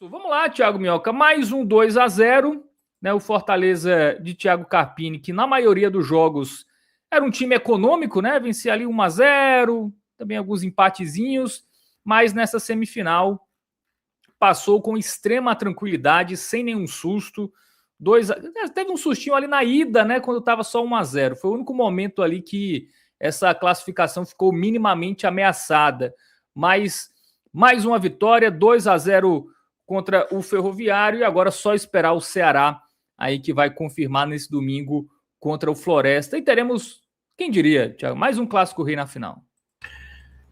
Vamos lá, Thiago Minhoca, mais um 2-0, né? O Fortaleza de Thiago Carpini, que na maioria dos jogos era um time econômico, né? Vencia ali 1-0, também alguns empatezinhos, mas nessa semifinal passou com extrema tranquilidade, sem nenhum susto. Teve um sustinho ali na ida, né? Quando estava só 1-0. Foi o único momento ali que essa classificação ficou minimamente ameaçada. Mas mais uma vitória, 2-0 contra o Ferroviário, e agora só esperar o Ceará aí que vai confirmar nesse domingo contra o Floresta. E teremos, quem diria, Thiago, mais um clássico rei na final.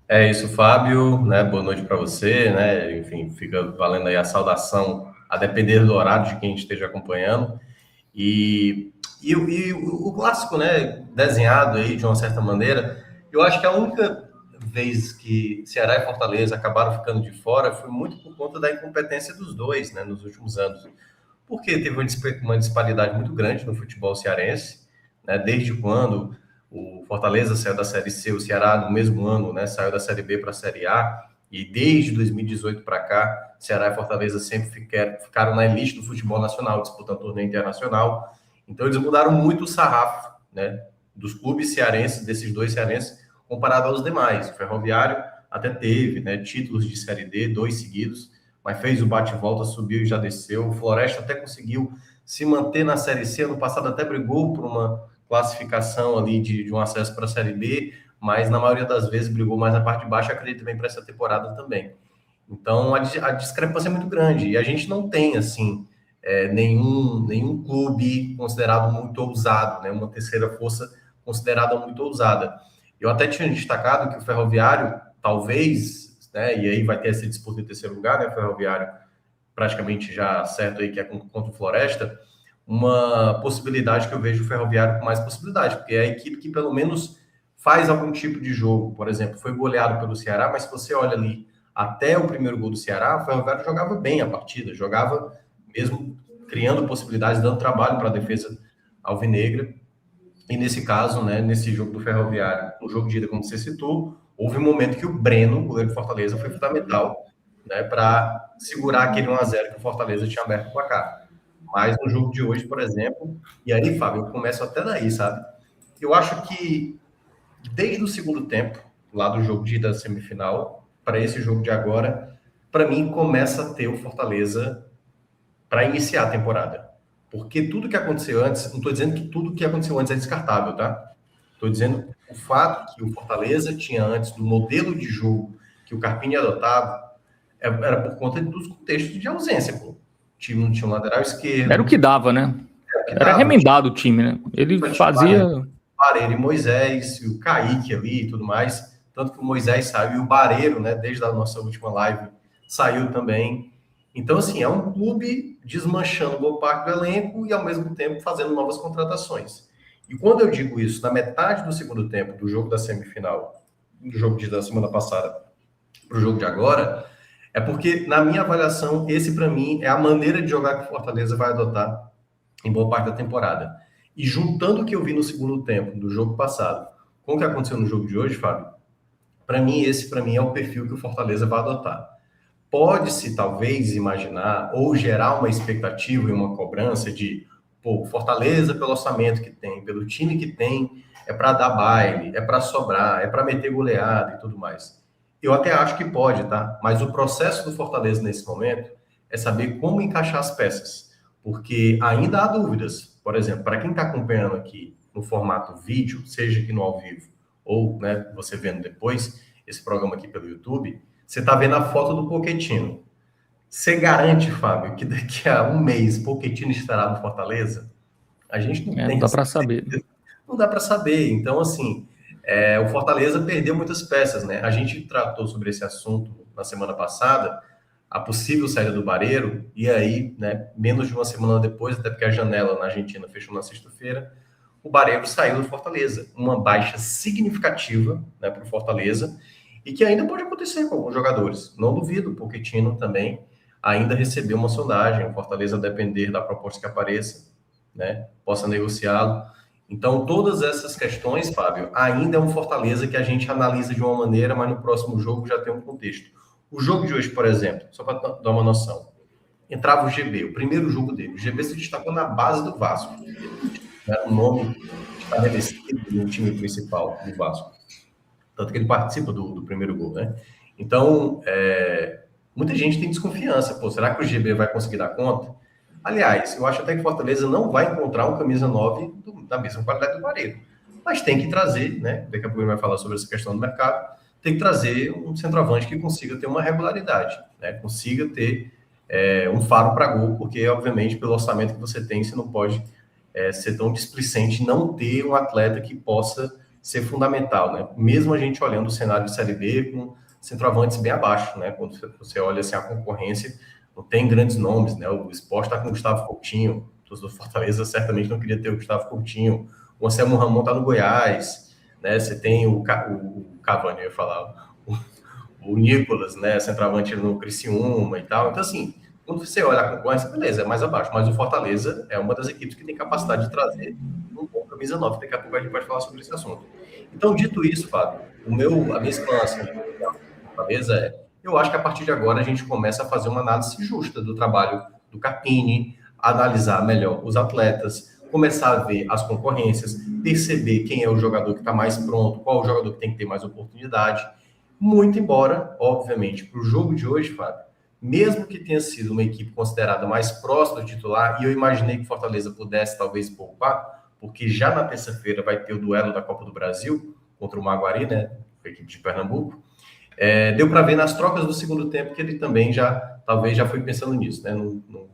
É isso, Fábio, né? Boa noite para você, né? Enfim, fica valendo aí a saudação, a depender do horário de quem esteja acompanhando. E o clássico, né? Desenhado aí de uma certa maneira, eu acho que a única vez que Ceará e Fortaleza acabaram ficando de fora foi muito por conta da incompetência dos dois, né? Nos últimos anos, porque teve uma disparidade muito grande no futebol cearense, né? Desde quando o Fortaleza saiu da Série C, o Ceará no mesmo ano, né, saiu da Série B para a Série A, e desde 2018 para cá, Ceará e Fortaleza sempre ficaram na elite do futebol nacional, disputando torneio internacional. Então eles mudaram muito o sarrafo, né, dos clubes cearenses, desses dois cearenses, comparado aos demais. O Ferroviário até teve, né, títulos de Série D, 2 seguidos, mas fez o bate-volta, subiu e já desceu. O Floresta até conseguiu se manter na Série C, ano passado até brigou por uma classificação ali de um acesso para a Série B, mas na maioria das vezes brigou mais na parte de baixo, acredito bem para essa temporada também. Então a discrepância é muito grande, e a gente não tem, assim, nenhum clube considerado muito ousado, né? Uma terceira força considerada muito ousada. Eu até tinha destacado que o Ferroviário, talvez, né, e aí vai ter essa disputa em terceiro lugar, né, o Ferroviário praticamente já certo aí que é contra o Floresta, uma possibilidade que eu vejo o Ferroviário com mais possibilidade, porque é a equipe que pelo menos faz algum tipo de jogo. Por exemplo, foi goleado pelo Ceará, mas se você olha ali até o primeiro gol do Ceará, o Ferroviário jogava bem a partida, jogava mesmo criando possibilidades, dando trabalho para a defesa alvinegra. E nesse caso, né, nesse jogo do Ferroviário, no jogo de ida, como você citou, houve um momento que o Breno, o goleiro do Fortaleza, foi fundamental, né, para segurar aquele 1-0 que o Fortaleza tinha aberto o placar. Mas no jogo de hoje, por exemplo, e aí, Fábio, eu começo até daí, sabe? Eu acho que desde o segundo tempo, lá do jogo de ida semifinal, para esse jogo de agora, para mim começa a ter o Fortaleza para iniciar a temporada. Porque tudo que aconteceu antes, não estou dizendo que tudo que aconteceu antes é descartável, tá? Estou dizendo o fato que o Fortaleza tinha antes, do modelo de jogo que o Carpini adotava, era por conta dos contextos de ausência, pô. O time não tinha um lateral esquerdo. Era o que dava, né? Era remendado o time, né? Ele fazia... Barreiro e Moisés, e o Kaique ali e tudo mais. Tanto que o Moisés saiu e o Barreiro, né, desde a nossa última live, saiu também. Então, assim, é um clube desmanchando boa parte do elenco e, ao mesmo tempo, fazendo novas contratações. E quando eu digo isso, na metade do segundo tempo do jogo da semifinal, do jogo da semana passada para o jogo de agora, é porque, na minha avaliação, esse, para mim, é a maneira de jogar que o Fortaleza vai adotar em boa parte da temporada. E juntando o que eu vi no segundo tempo do jogo passado com o que aconteceu no jogo de hoje, Fábio, para mim, esse é o perfil que o Fortaleza vai adotar. Pode-se, talvez, imaginar ou gerar uma expectativa e uma cobrança de, pô, Fortaleza, pelo orçamento que tem, pelo time que tem, é para dar baile, é para sobrar, é para meter goleada e tudo mais. Eu até acho que pode, tá? Mas o processo do Fortaleza nesse momento é saber como encaixar as peças, porque ainda há dúvidas. Por exemplo, para quem está acompanhando aqui no formato vídeo, seja aqui no ao vivo ou, né, você vendo depois esse programa aqui pelo YouTube, você está vendo a foto do Pochettino. Você garante, Fábio, que daqui a um mês Pochettino estará no Fortaleza? A gente não tem. Não dá para saber. Não dá para saber. Então, assim, o Fortaleza perdeu muitas peças, né? A gente tratou sobre esse assunto na semana passada, a possível saída do Barreiro, e aí, né, menos de uma semana depois, até porque a janela na Argentina fechou na sexta-feira, o Barreiro saiu do Fortaleza. Uma baixa significativa, né, para o Fortaleza, e que ainda pode acontecer com alguns jogadores. Não duvido, o Pochettino também ainda recebeu uma sondagem, o Fortaleza depender da proposta que apareça, né, possa negociá-lo. Então, todas essas questões, Fábio, ainda é um Fortaleza que a gente analisa de uma maneira, mas no próximo jogo já tem um contexto. O jogo de hoje, por exemplo, só para dar uma noção, entrava o GB, o primeiro jogo dele. O GB se destacou na base do Vasco. Era um nome estabelecido no time principal do Vasco. Tanto que ele participa do primeiro gol, né? Então, muita gente tem desconfiança. Pô, será que o GB vai conseguir dar conta? Aliás, eu acho até que Fortaleza não vai encontrar um camisa 9 da mesma qualidade do Vareiro. Mas tem que trazer, né? Daqui a pouco ele vai falar sobre essa questão do mercado. Tem que trazer um centroavante que consiga ter uma regularidade, né? Consiga ter um faro para gol, porque, obviamente, pelo orçamento que você tem, você não pode ser tão displicente e não ter um atleta que possa ser fundamental, né? Mesmo a gente olhando o cenário de Série B com centroavantes bem abaixo, né? Quando você olha assim, a concorrência, não tem grandes nomes, né? O Sport está com o Gustavo Coutinho, os do Fortaleza certamente não queria ter o Gustavo Coutinho, o Anselmo Ramon está no Goiás, né? Você tem o Cavani, eu ia falar, o Nicolas, né? Centroavante no Criciúma e tal. Então, assim, quando você olha a concorrência, beleza, é mais abaixo, mas o Fortaleza é uma das equipes que tem capacidade de trazer um bom camisa 9. Daqui a pouco a gente pode falar sobre esse assunto. Então, dito isso, Fábio, a minha expansão do Fortaleza eu acho que a partir de agora a gente começa a fazer uma análise justa do trabalho do Carpini, analisar melhor os atletas, começar a ver as concorrências, perceber quem é o jogador que está mais pronto, qual o jogador que tem que ter mais oportunidade. Muito embora, obviamente, para o jogo de hoje, Fábio, mesmo que tenha sido uma equipe considerada mais próxima do titular, e eu imaginei que Fortaleza pudesse talvez poupar, porque já na terça-feira vai ter o duelo da Copa do Brasil contra o Maguari, né, a equipe de Pernambuco. Deu para ver nas trocas do segundo tempo que ele também talvez já foi pensando nisso, né? Não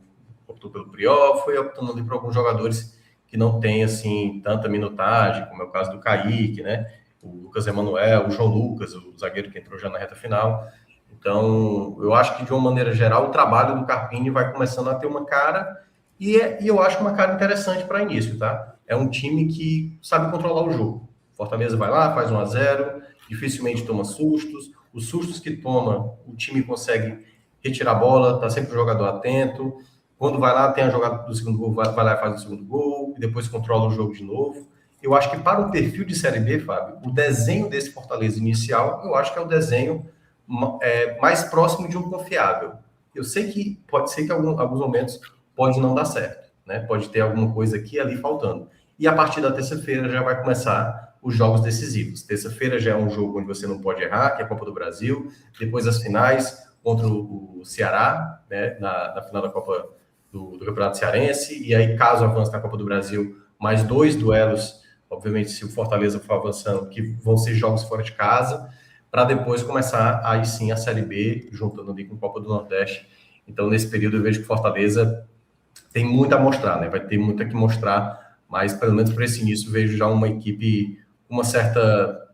optou pelo Priol, foi optando ali por alguns jogadores que não têm, assim, tanta minutagem, como é o caso do Kaique, né? O Lucas Emanuel, o João Lucas, o zagueiro que entrou já na reta final. Então, eu acho que, de uma maneira geral, o trabalho do Carpini vai começando a ter uma cara, e eu acho uma cara interessante para início, tá? É um time que sabe controlar o jogo. Fortaleza vai lá, faz 1-0, dificilmente toma sustos. Os sustos que toma, o time consegue retirar a bola, tá sempre o jogador atento. Quando vai lá, tem a jogada do segundo gol, vai lá e faz o segundo gol, e depois controla o jogo de novo. Eu acho que para o perfil de Série B, Fábio, o desenho desse Fortaleza inicial, eu acho que é o desenho mais próximo de um confiável. Eu sei que pode ser que em alguns momentos pode não dar certo, né? Pode ter alguma coisa aqui e ali faltando. E a partir da terça-feira já vai começar os jogos decisivos. Terça-feira já é um jogo onde você não pode errar, que é a Copa do Brasil. Depois as finais contra o Ceará, né, na final da Copa do Campeonato Cearense. E aí, caso avance na Copa do Brasil, mais 2 duelos, obviamente, se o Fortaleza for avançando, que vão ser jogos fora de casa, para depois começar, aí sim, a Série B, juntando ali com a Copa do Nordeste. Então, nesse período, eu vejo que Fortaleza tem muito a mostrar, né? Vai ter muito a que mostrar, mas, pelo menos para esse início, vejo já uma equipe uma certa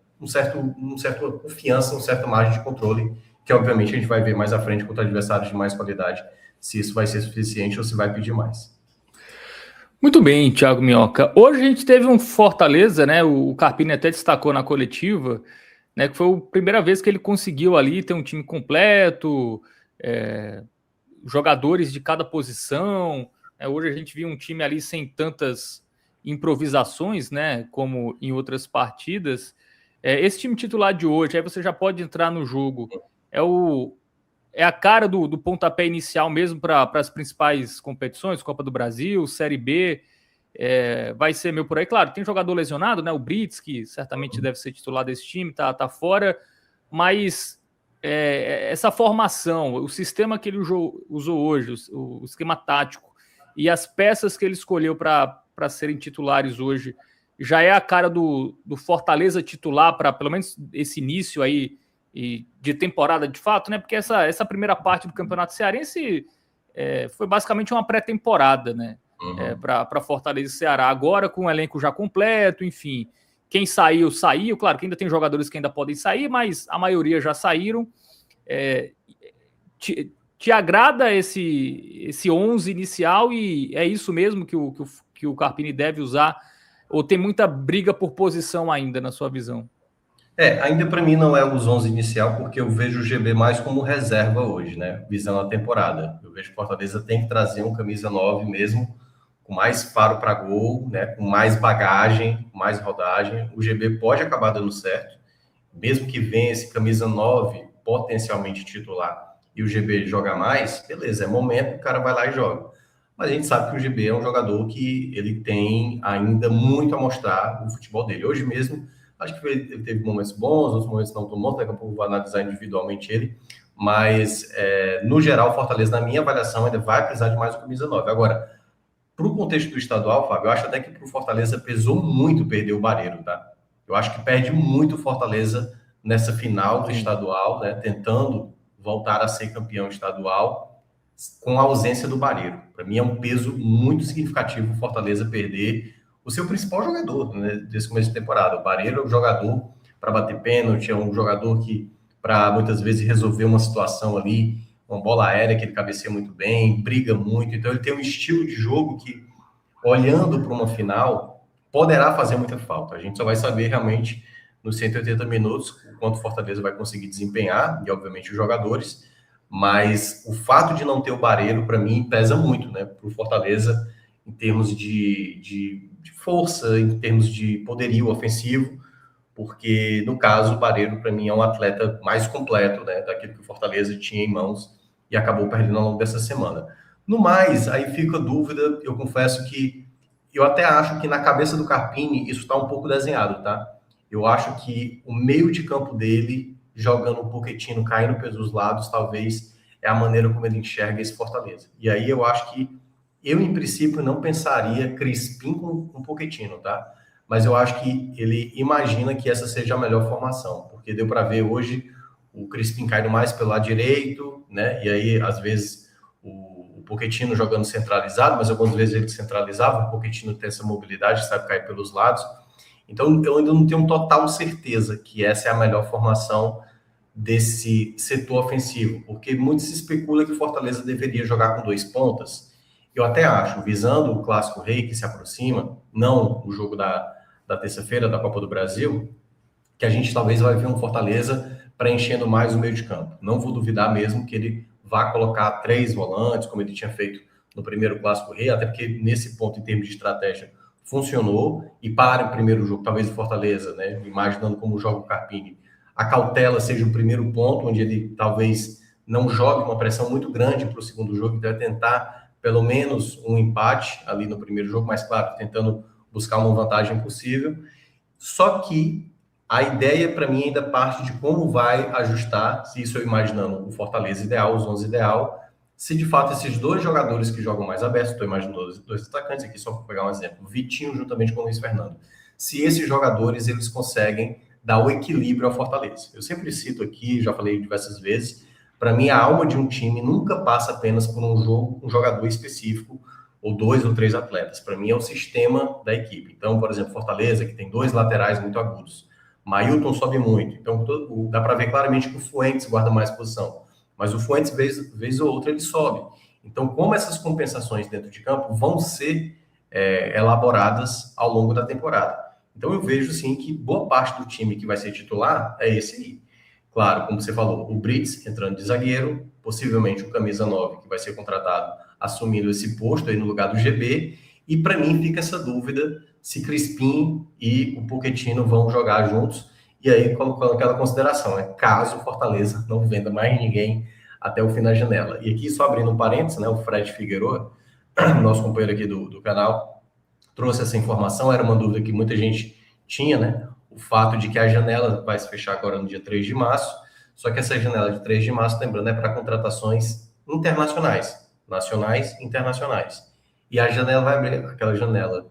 confiança, uma certa margem de controle, que obviamente a gente vai ver mais à frente contra adversários de mais qualidade, se isso vai ser suficiente ou se vai pedir mais. Muito bem, Thiago Minhoca. Hoje a gente teve um Fortaleza, né? O Carpini até destacou na coletiva, né? Que foi a primeira vez que ele conseguiu ali ter um time completo, jogadores de cada posição. Hoje a gente viu um time ali sem tantas improvisações, né, como em outras partidas. Esse time titular de hoje, aí você já pode entrar no jogo, é a cara do pontapé inicial mesmo para as principais competições, Copa do Brasil, Série B, vai ser meio por aí. Claro, tem jogador lesionado, né, o Brits, que certamente deve ser titular desse time, tá fora, mas essa formação, o sistema que ele usou hoje, o esquema tático, e as peças que ele escolheu para serem titulares hoje, já é a cara do Fortaleza titular para pelo menos esse início aí de temporada de fato, né? Porque essa primeira parte do Campeonato Cearense foi basicamente uma pré-temporada, né? Para Fortaleza e Ceará. Agora com o elenco já completo, enfim. Quem saiu. Claro que ainda tem jogadores que ainda podem sair, mas a maioria já saíram. Te agrada esse 11 inicial e é isso mesmo que o Carpini deve usar? Ou tem muita briga por posição ainda, na sua visão? Ainda para mim não é os 11 inicial, porque eu vejo o GB mais como reserva hoje, né? Visando a temporada. Eu vejo que o Fortaleza tem que trazer um camisa 9 mesmo, com mais faro para gol, né? Com mais bagagem, mais rodagem. O GB pode acabar dando certo, mesmo que venha esse camisa 9 potencialmente titular. e o GB joga mais, beleza, é momento, o cara vai lá e joga. Mas a gente sabe que o GB é um jogador que ele tem ainda muito a mostrar no futebol dele. Hoje mesmo, acho que ele teve momentos bons, outros momentos não tão bons, daqui a pouco eu vou analisar individualmente ele, mas no geral, o Fortaleza, na minha avaliação, ainda vai precisar de mais um camisa 9. Agora, para o contexto do estadual, Fábio, eu acho até que para o Fortaleza pesou muito perder o Barreiro, tá? Eu acho que perde muito o Fortaleza nessa final do estadual, né? Tentando voltar a ser campeão estadual com a ausência do Barreiro. Para mim é um peso muito significativo o Fortaleza perder o seu principal jogador, né, desse começo de temporada. O Barreiro é um jogador para bater pênalti, é um jogador que, para muitas vezes resolver uma situação ali, uma bola aérea que ele cabeceia muito bem, briga muito. Então, ele tem um estilo de jogo que, olhando para uma final, poderá fazer muita falta. A gente só vai saber realmente nos 180 minutos o quanto o Fortaleza vai conseguir desempenhar, e obviamente os jogadores, mas o fato de não ter o Barreiro, para mim, pesa muito, né, para o Fortaleza, em termos de força, em termos de poderio ofensivo, porque, no caso, o Barreiro, para mim, é um atleta mais completo, né, daquilo que o Fortaleza tinha em mãos e acabou perdendo ao longo dessa semana. No mais, aí fica a dúvida, eu confesso que eu até acho que na cabeça do Carpini isso está um pouco desenhado, tá? Eu acho que o meio de campo dele, jogando o Pochettino caindo pelos lados, talvez é a maneira como ele enxerga esse Fortaleza. E aí eu acho que eu, em princípio, não pensaria Crispim com Pochettino, tá? Mas eu acho que ele imagina que essa seja a melhor formação, porque deu para ver hoje o Crispim caindo mais pelo lado direito, né? E aí, às vezes, o Pochettino jogando centralizado, mas algumas vezes ele centralizava, o Pochettino tem essa mobilidade, sabe cair pelos lados. Então, eu ainda não tenho total certeza que essa é a melhor formação desse setor ofensivo, porque muito se especula que o Fortaleza deveria jogar com 2 pontas. Eu até acho, visando o Clássico Rei que se aproxima, não o jogo da terça-feira da Copa do Brasil, que a gente talvez vai ver um Fortaleza preenchendo mais o meio de campo. Não vou duvidar mesmo que ele vá colocar 3 volantes, como ele tinha feito no primeiro Clássico Rei, até porque nesse ponto, em termos de estratégia, funcionou. E para o primeiro jogo, talvez o Fortaleza, né, imaginando como joga o Carpini, a cautela seja o primeiro ponto, onde ele talvez não jogue uma pressão muito grande para o segundo jogo, então é tentar pelo menos um empate ali no primeiro jogo, mas claro, tentando buscar uma vantagem possível. Só que a ideia, para mim, ainda parte de como vai ajustar, se isso eu imaginando o Fortaleza ideal, os 11 ideal, se de fato esses 2 jogadores que jogam mais abertos, estou imaginando 2 atacantes aqui, só para pegar um exemplo, Vitinho juntamente com o Luiz Fernando, se esses jogadores eles conseguem dar o equilíbrio ao Fortaleza. Eu sempre cito aqui, já falei diversas vezes, para mim a alma de um time nunca passa apenas por um jogador específico, ou 2 ou 3 atletas. Para mim é o sistema da equipe. Então, por exemplo, Fortaleza, que tem 2 laterais muito agudos. Mailton sobe muito. Então, dá para ver claramente que o Fuentes guarda mais posição. Mas o Fuentes, vez ou outra, ele sobe. Então, como essas compensações dentro de campo vão ser elaboradas ao longo da temporada. Então, eu vejo, sim, que boa parte do time que vai ser titular é esse aí. Claro, como você falou, o Brits entrando de zagueiro, possivelmente o camisa 9, que vai ser contratado assumindo esse posto aí no lugar do GB, e para mim fica essa dúvida se Crispim e o Pochettino vão jogar juntos, e aí colocando aquela consideração, caso o Fortaleza não venda mais ninguém até o fim da janela. E aqui, só abrindo um parênteses, né, o Fred Figueiredo, nosso companheiro aqui do canal, trouxe essa informação, era uma dúvida que muita gente tinha, né, o fato de que a janela vai se fechar agora no dia 3 de março, só que essa janela de 3 de março, lembrando, é para contratações internacionais, nacionais e internacionais. E a janela vai abrir, aquela janela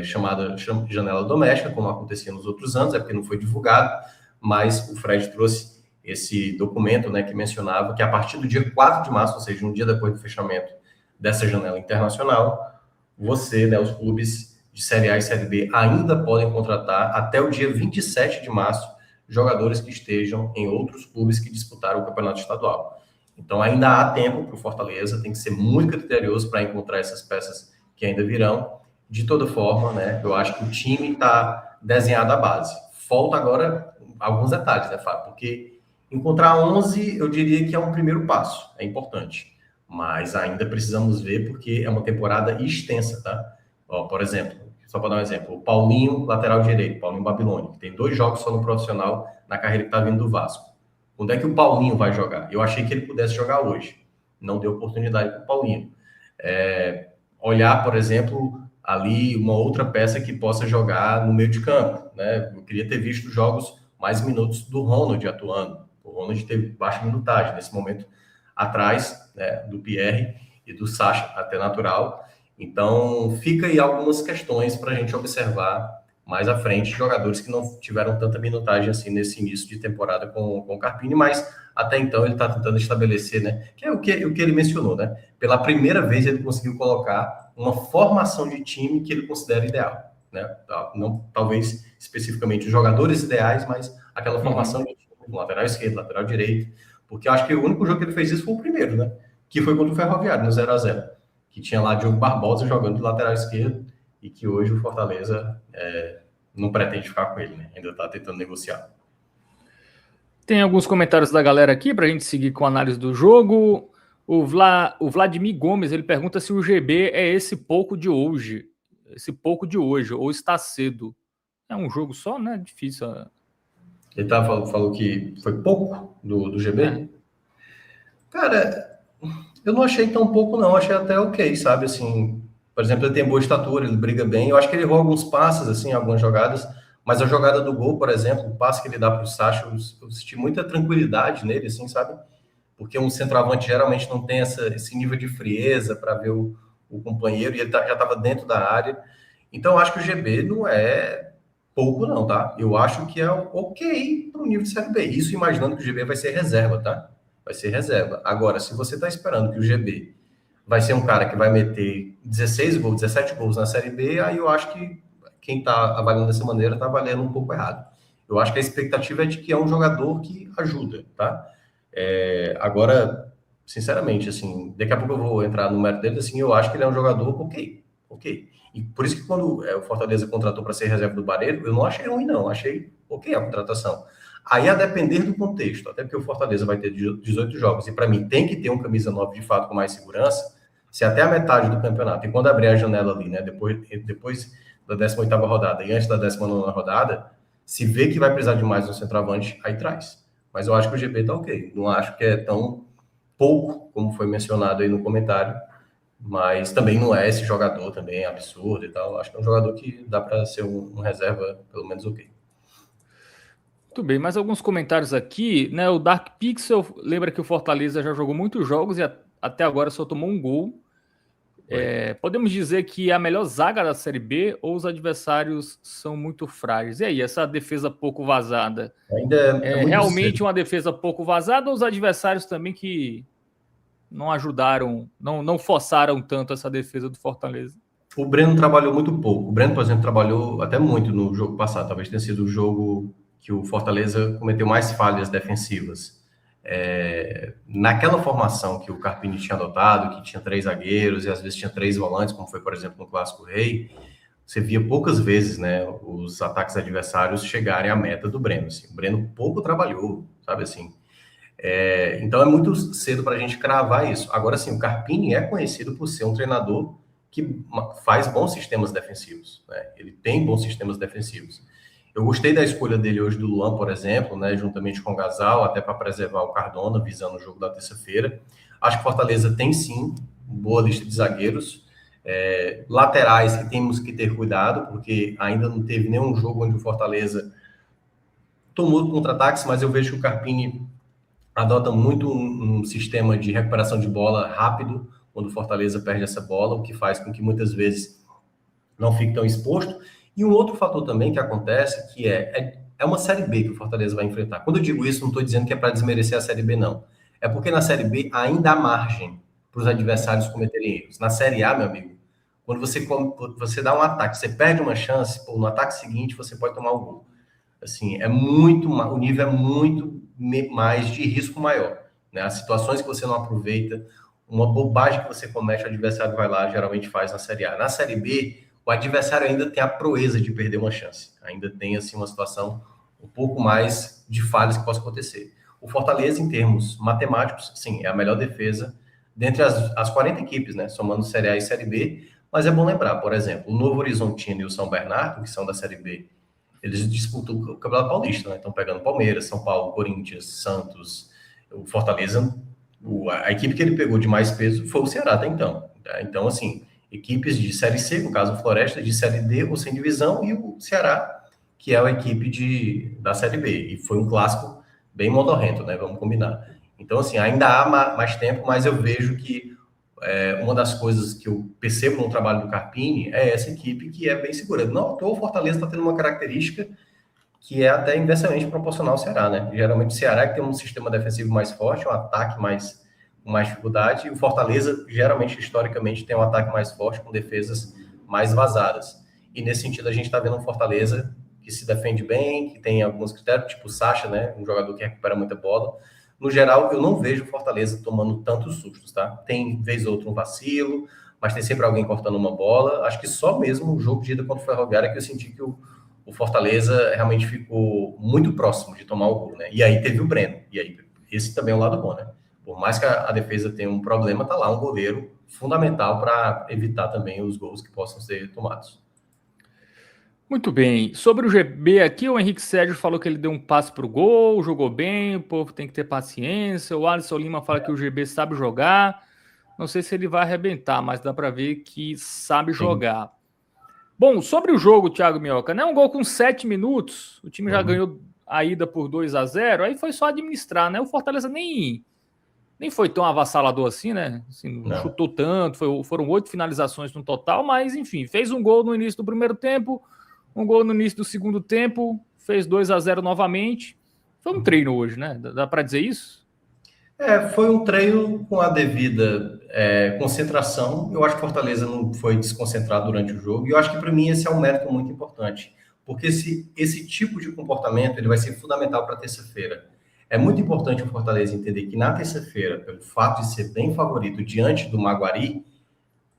chamada janela doméstica, como acontecia nos outros anos, é porque não foi divulgado, mas o Fred trouxe esse documento, né, que mencionava que a partir do dia 4 de março, ou seja, um dia depois do fechamento dessa janela internacional, você, né, os clubes de Série A e Série B ainda podem contratar até o dia 27 de março jogadores que estejam em outros clubes que disputaram o campeonato estadual. Então ainda há tempo para o Fortaleza, tem que ser muito criterioso para encontrar essas peças que ainda virão. De toda forma, né, eu acho que o time está desenhado à base. Falta agora alguns detalhes, né, Fábio? Porque encontrar 11, eu diria que é um primeiro passo, é importante. Mas ainda precisamos ver, porque é uma temporada extensa, tá? Ó, por exemplo, só para dar um exemplo, o Paulinho, lateral direito, Paulinho Babilônia, que tem 2 jogos só no profissional na carreira que está vindo do Vasco. Quando é que o Paulinho vai jogar? Eu achei que ele pudesse jogar hoje. Não deu oportunidade para o Paulinho. Olhar, por exemplo, ali uma outra peça que possa jogar no meio de campo, né? Eu queria ter visto jogos mais minutos do Ronald atuando. O Ronald teve baixa minutagem nesse momento atrás, né, do Pierre e do Sacha, até natural. Então, fica aí algumas questões para a gente observar mais à frente, jogadores que não tiveram tanta minutagem assim nesse início de temporada com o Carpini, mas até então ele está tentando estabelecer, né, que é o que ele mencionou, né? Pela primeira vez ele conseguiu colocar uma formação de time que ele considera ideal, né? Não, talvez especificamente os jogadores ideais, mas aquela formação de time, lateral esquerdo, lateral direito, porque eu acho que o único jogo que ele fez isso foi o primeiro, né? Que foi contra o Ferroviário, no 0-0, que tinha lá Diogo Barbosa jogando de lateral esquerdo e que hoje o Fortaleza não pretende ficar com ele, né? Ainda está tentando negociar. Tem alguns comentários da galera aqui para a gente seguir com a análise do jogo. O Vladimir Gomes, ele pergunta se o GB é esse pouco de hoje, ou está cedo. É um jogo só, né? Difícil. Ele falou que foi pouco do GB? Cara, eu não achei tão pouco, não. Achei até ok, sabe? Assim, por exemplo, ele tem boa estatura, ele briga bem. Eu acho que ele errou alguns passes, assim, algumas jogadas. Mas a jogada do gol, por exemplo, o passe que ele dá para o Sacha, eu senti muita tranquilidade nele, assim, sabe? Porque um centroavante geralmente não tem esse nível de frieza para ver o companheiro, e ele já estava dentro da área. Então, eu acho que o GB não é pouco, não, tá? Eu acho que é ok para o nível de Série B. Isso imaginando que o GB vai ser reserva, tá? Vai ser reserva. Agora, se você está esperando que o GB vai ser um cara que vai meter 16 gols, 17 gols na Série B, aí eu acho que quem está avaliando dessa maneira está avaliando um pouco errado. Eu acho que a expectativa é de que é um jogador que ajuda, tá? Agora, sinceramente, assim, daqui a pouco eu vou entrar no mérito dele, assim, eu acho que ele é um jogador ok. E por isso que quando o Fortaleza contratou para ser reserva do Barreiro, eu não achei ruim, não. Achei ok a contratação. Aí, a depender do contexto, até porque o Fortaleza vai ter 18 jogos, e para mim tem que ter um camisa 9 de fato com mais segurança, se até a metade do campeonato, e quando abrir a janela ali, né, depois da 18ª rodada e antes da 19ª rodada, se vê que vai precisar de mais um centroavante, aí traz. Mas eu acho que o GB tá ok. Não acho que é tão pouco, como foi mencionado aí no comentário, mas também não é esse jogador também absurdo e tal. Acho que é um jogador que dá para ser um reserva, pelo menos ok. Muito bem, mais alguns comentários aqui, né? O Dark Pixel lembra que o Fortaleza já jogou muitos jogos e até agora só tomou um gol. Podemos dizer que é a melhor zaga da Série B ou os adversários são muito frágeis? E aí, essa defesa pouco vazada? Ainda é muito realmente cedo. uma defesa pouco vazada ou os adversários também que não ajudaram, não forçaram tanto essa defesa do Fortaleza? O Breno trabalhou muito pouco. O Breno, por exemplo, trabalhou até muito no jogo passado. Talvez tenha sido o jogo que o Fortaleza cometeu mais falhas defensivas. Naquela formação que o Carpini tinha adotado, que tinha 3 zagueiros e às vezes tinha 3 volantes, como foi, por exemplo, no Clássico Rei, você via poucas vezes, né, os ataques adversários chegarem à meta do Breno. Assim. O Breno pouco trabalhou, sabe assim. Então é muito cedo para a gente cravar isso. Agora sim, o Carpini é conhecido por ser um treinador que faz bons sistemas defensivos, né? Ele tem bons sistemas defensivos. Eu gostei da escolha dele hoje do Luan, por exemplo, né, juntamente com o Gasal, até para preservar o Cardona, visando o jogo da terça-feira. Acho que Fortaleza tem sim boa lista de zagueiros. Laterais que temos que ter cuidado, porque ainda não teve nenhum jogo onde o Fortaleza tomou contra-ataques, mas eu vejo que o Carpini adota muito um sistema de recuperação de bola rápido, quando o Fortaleza perde essa bola, o que faz com que muitas vezes não fique tão exposto. E um outro fator também que acontece, que é uma Série B que o Fortaleza vai enfrentar. Quando eu digo isso, não estou dizendo que é para desmerecer a Série B, não. É porque na Série B ainda há margem para os adversários cometerem erros. Na Série A, meu amigo, quando você dá um ataque, você perde uma chance, no ataque seguinte você pode tomar o gol. Assim, o nível é muito mais de risco maior, né? As situações que você não aproveita, uma bobagem que você comete, o adversário vai lá, geralmente faz na Série A. Na Série B, o adversário ainda tem a proeza de perder uma chance. Ainda tem, assim, uma situação um pouco mais de falhas que possa acontecer. O Fortaleza, em termos matemáticos, sim, é a melhor defesa dentre as 40 equipes, né? Somando Série A e Série B. Mas é bom lembrar, por exemplo, o Novo Horizontino e o São Bernardo, que são da Série B, eles disputam o Campeonato Paulista, né? Estão pegando Palmeiras, São Paulo, Corinthians, Santos, o Fortaleza. A equipe que ele pegou de mais peso foi o Ceará até então. Tá? Então, assim, equipes de Série C, no caso o Floresta, de Série D ou sem divisão, e o Ceará, que é a equipe da Série B. E foi um clássico bem modorrento, né? Vamos combinar. Então, assim, ainda há mais tempo, mas eu vejo que uma das coisas que eu percebo no trabalho do Carpini é essa equipe que é bem segura. Não à toa, o Fortaleza está tendo uma característica que é até inversamente proporcional ao Ceará, né? Geralmente o Ceará que tem um sistema defensivo mais forte, um ataque com mais dificuldade, e o Fortaleza, geralmente, historicamente, tem um ataque mais forte, com defesas mais vazadas. E nesse sentido, a gente está vendo um Fortaleza que se defende bem, que tem alguns critérios, tipo o Sacha, né? Um jogador que recupera muita bola. No geral, eu não vejo o Fortaleza tomando tantos sustos, tá? Tem, vez ou outra, um vacilo, mas tem sempre alguém cortando uma bola. Acho que só mesmo o jogo de ida contra o Ferroviária que eu senti que o Fortaleza realmente ficou muito próximo de tomar o gol, né? E aí teve o Breno. E aí, esse também é um lado bom, né? Por mais que a defesa tenha um problema, tá lá um goleiro fundamental para evitar também os gols que possam ser tomados. Muito bem. Sobre o GB aqui, o Henrique Sérgio falou que ele deu um passe para o gol, jogou bem, o povo tem que ter paciência. O Alisson Lima fala que o GB sabe jogar. Não sei se ele vai arrebentar, mas dá para ver que sabe jogar. Bom, sobre o jogo, Thiago Minhoca, né? Um gol com 7 minutos, o time já ganhou a ida por 2-0, aí foi só administrar, né? O Fortaleza nem foi tão avassalador assim, né? Assim, não chutou tanto, foram 8 finalizações no total, mas enfim, fez um gol no início do primeiro tempo, um gol no início do segundo tempo, fez 2-0 novamente. Foi um treino hoje, né? Dá para dizer isso? Foi um treino com a devida concentração. Eu acho que o Fortaleza não foi desconcentrado durante o jogo, e eu acho que para mim esse é um mérito muito importante, porque esse tipo de comportamento ele vai ser fundamental para terça-feira. É muito importante o Fortaleza entender que na terça-feira, pelo fato de ser bem favorito diante do Maguari,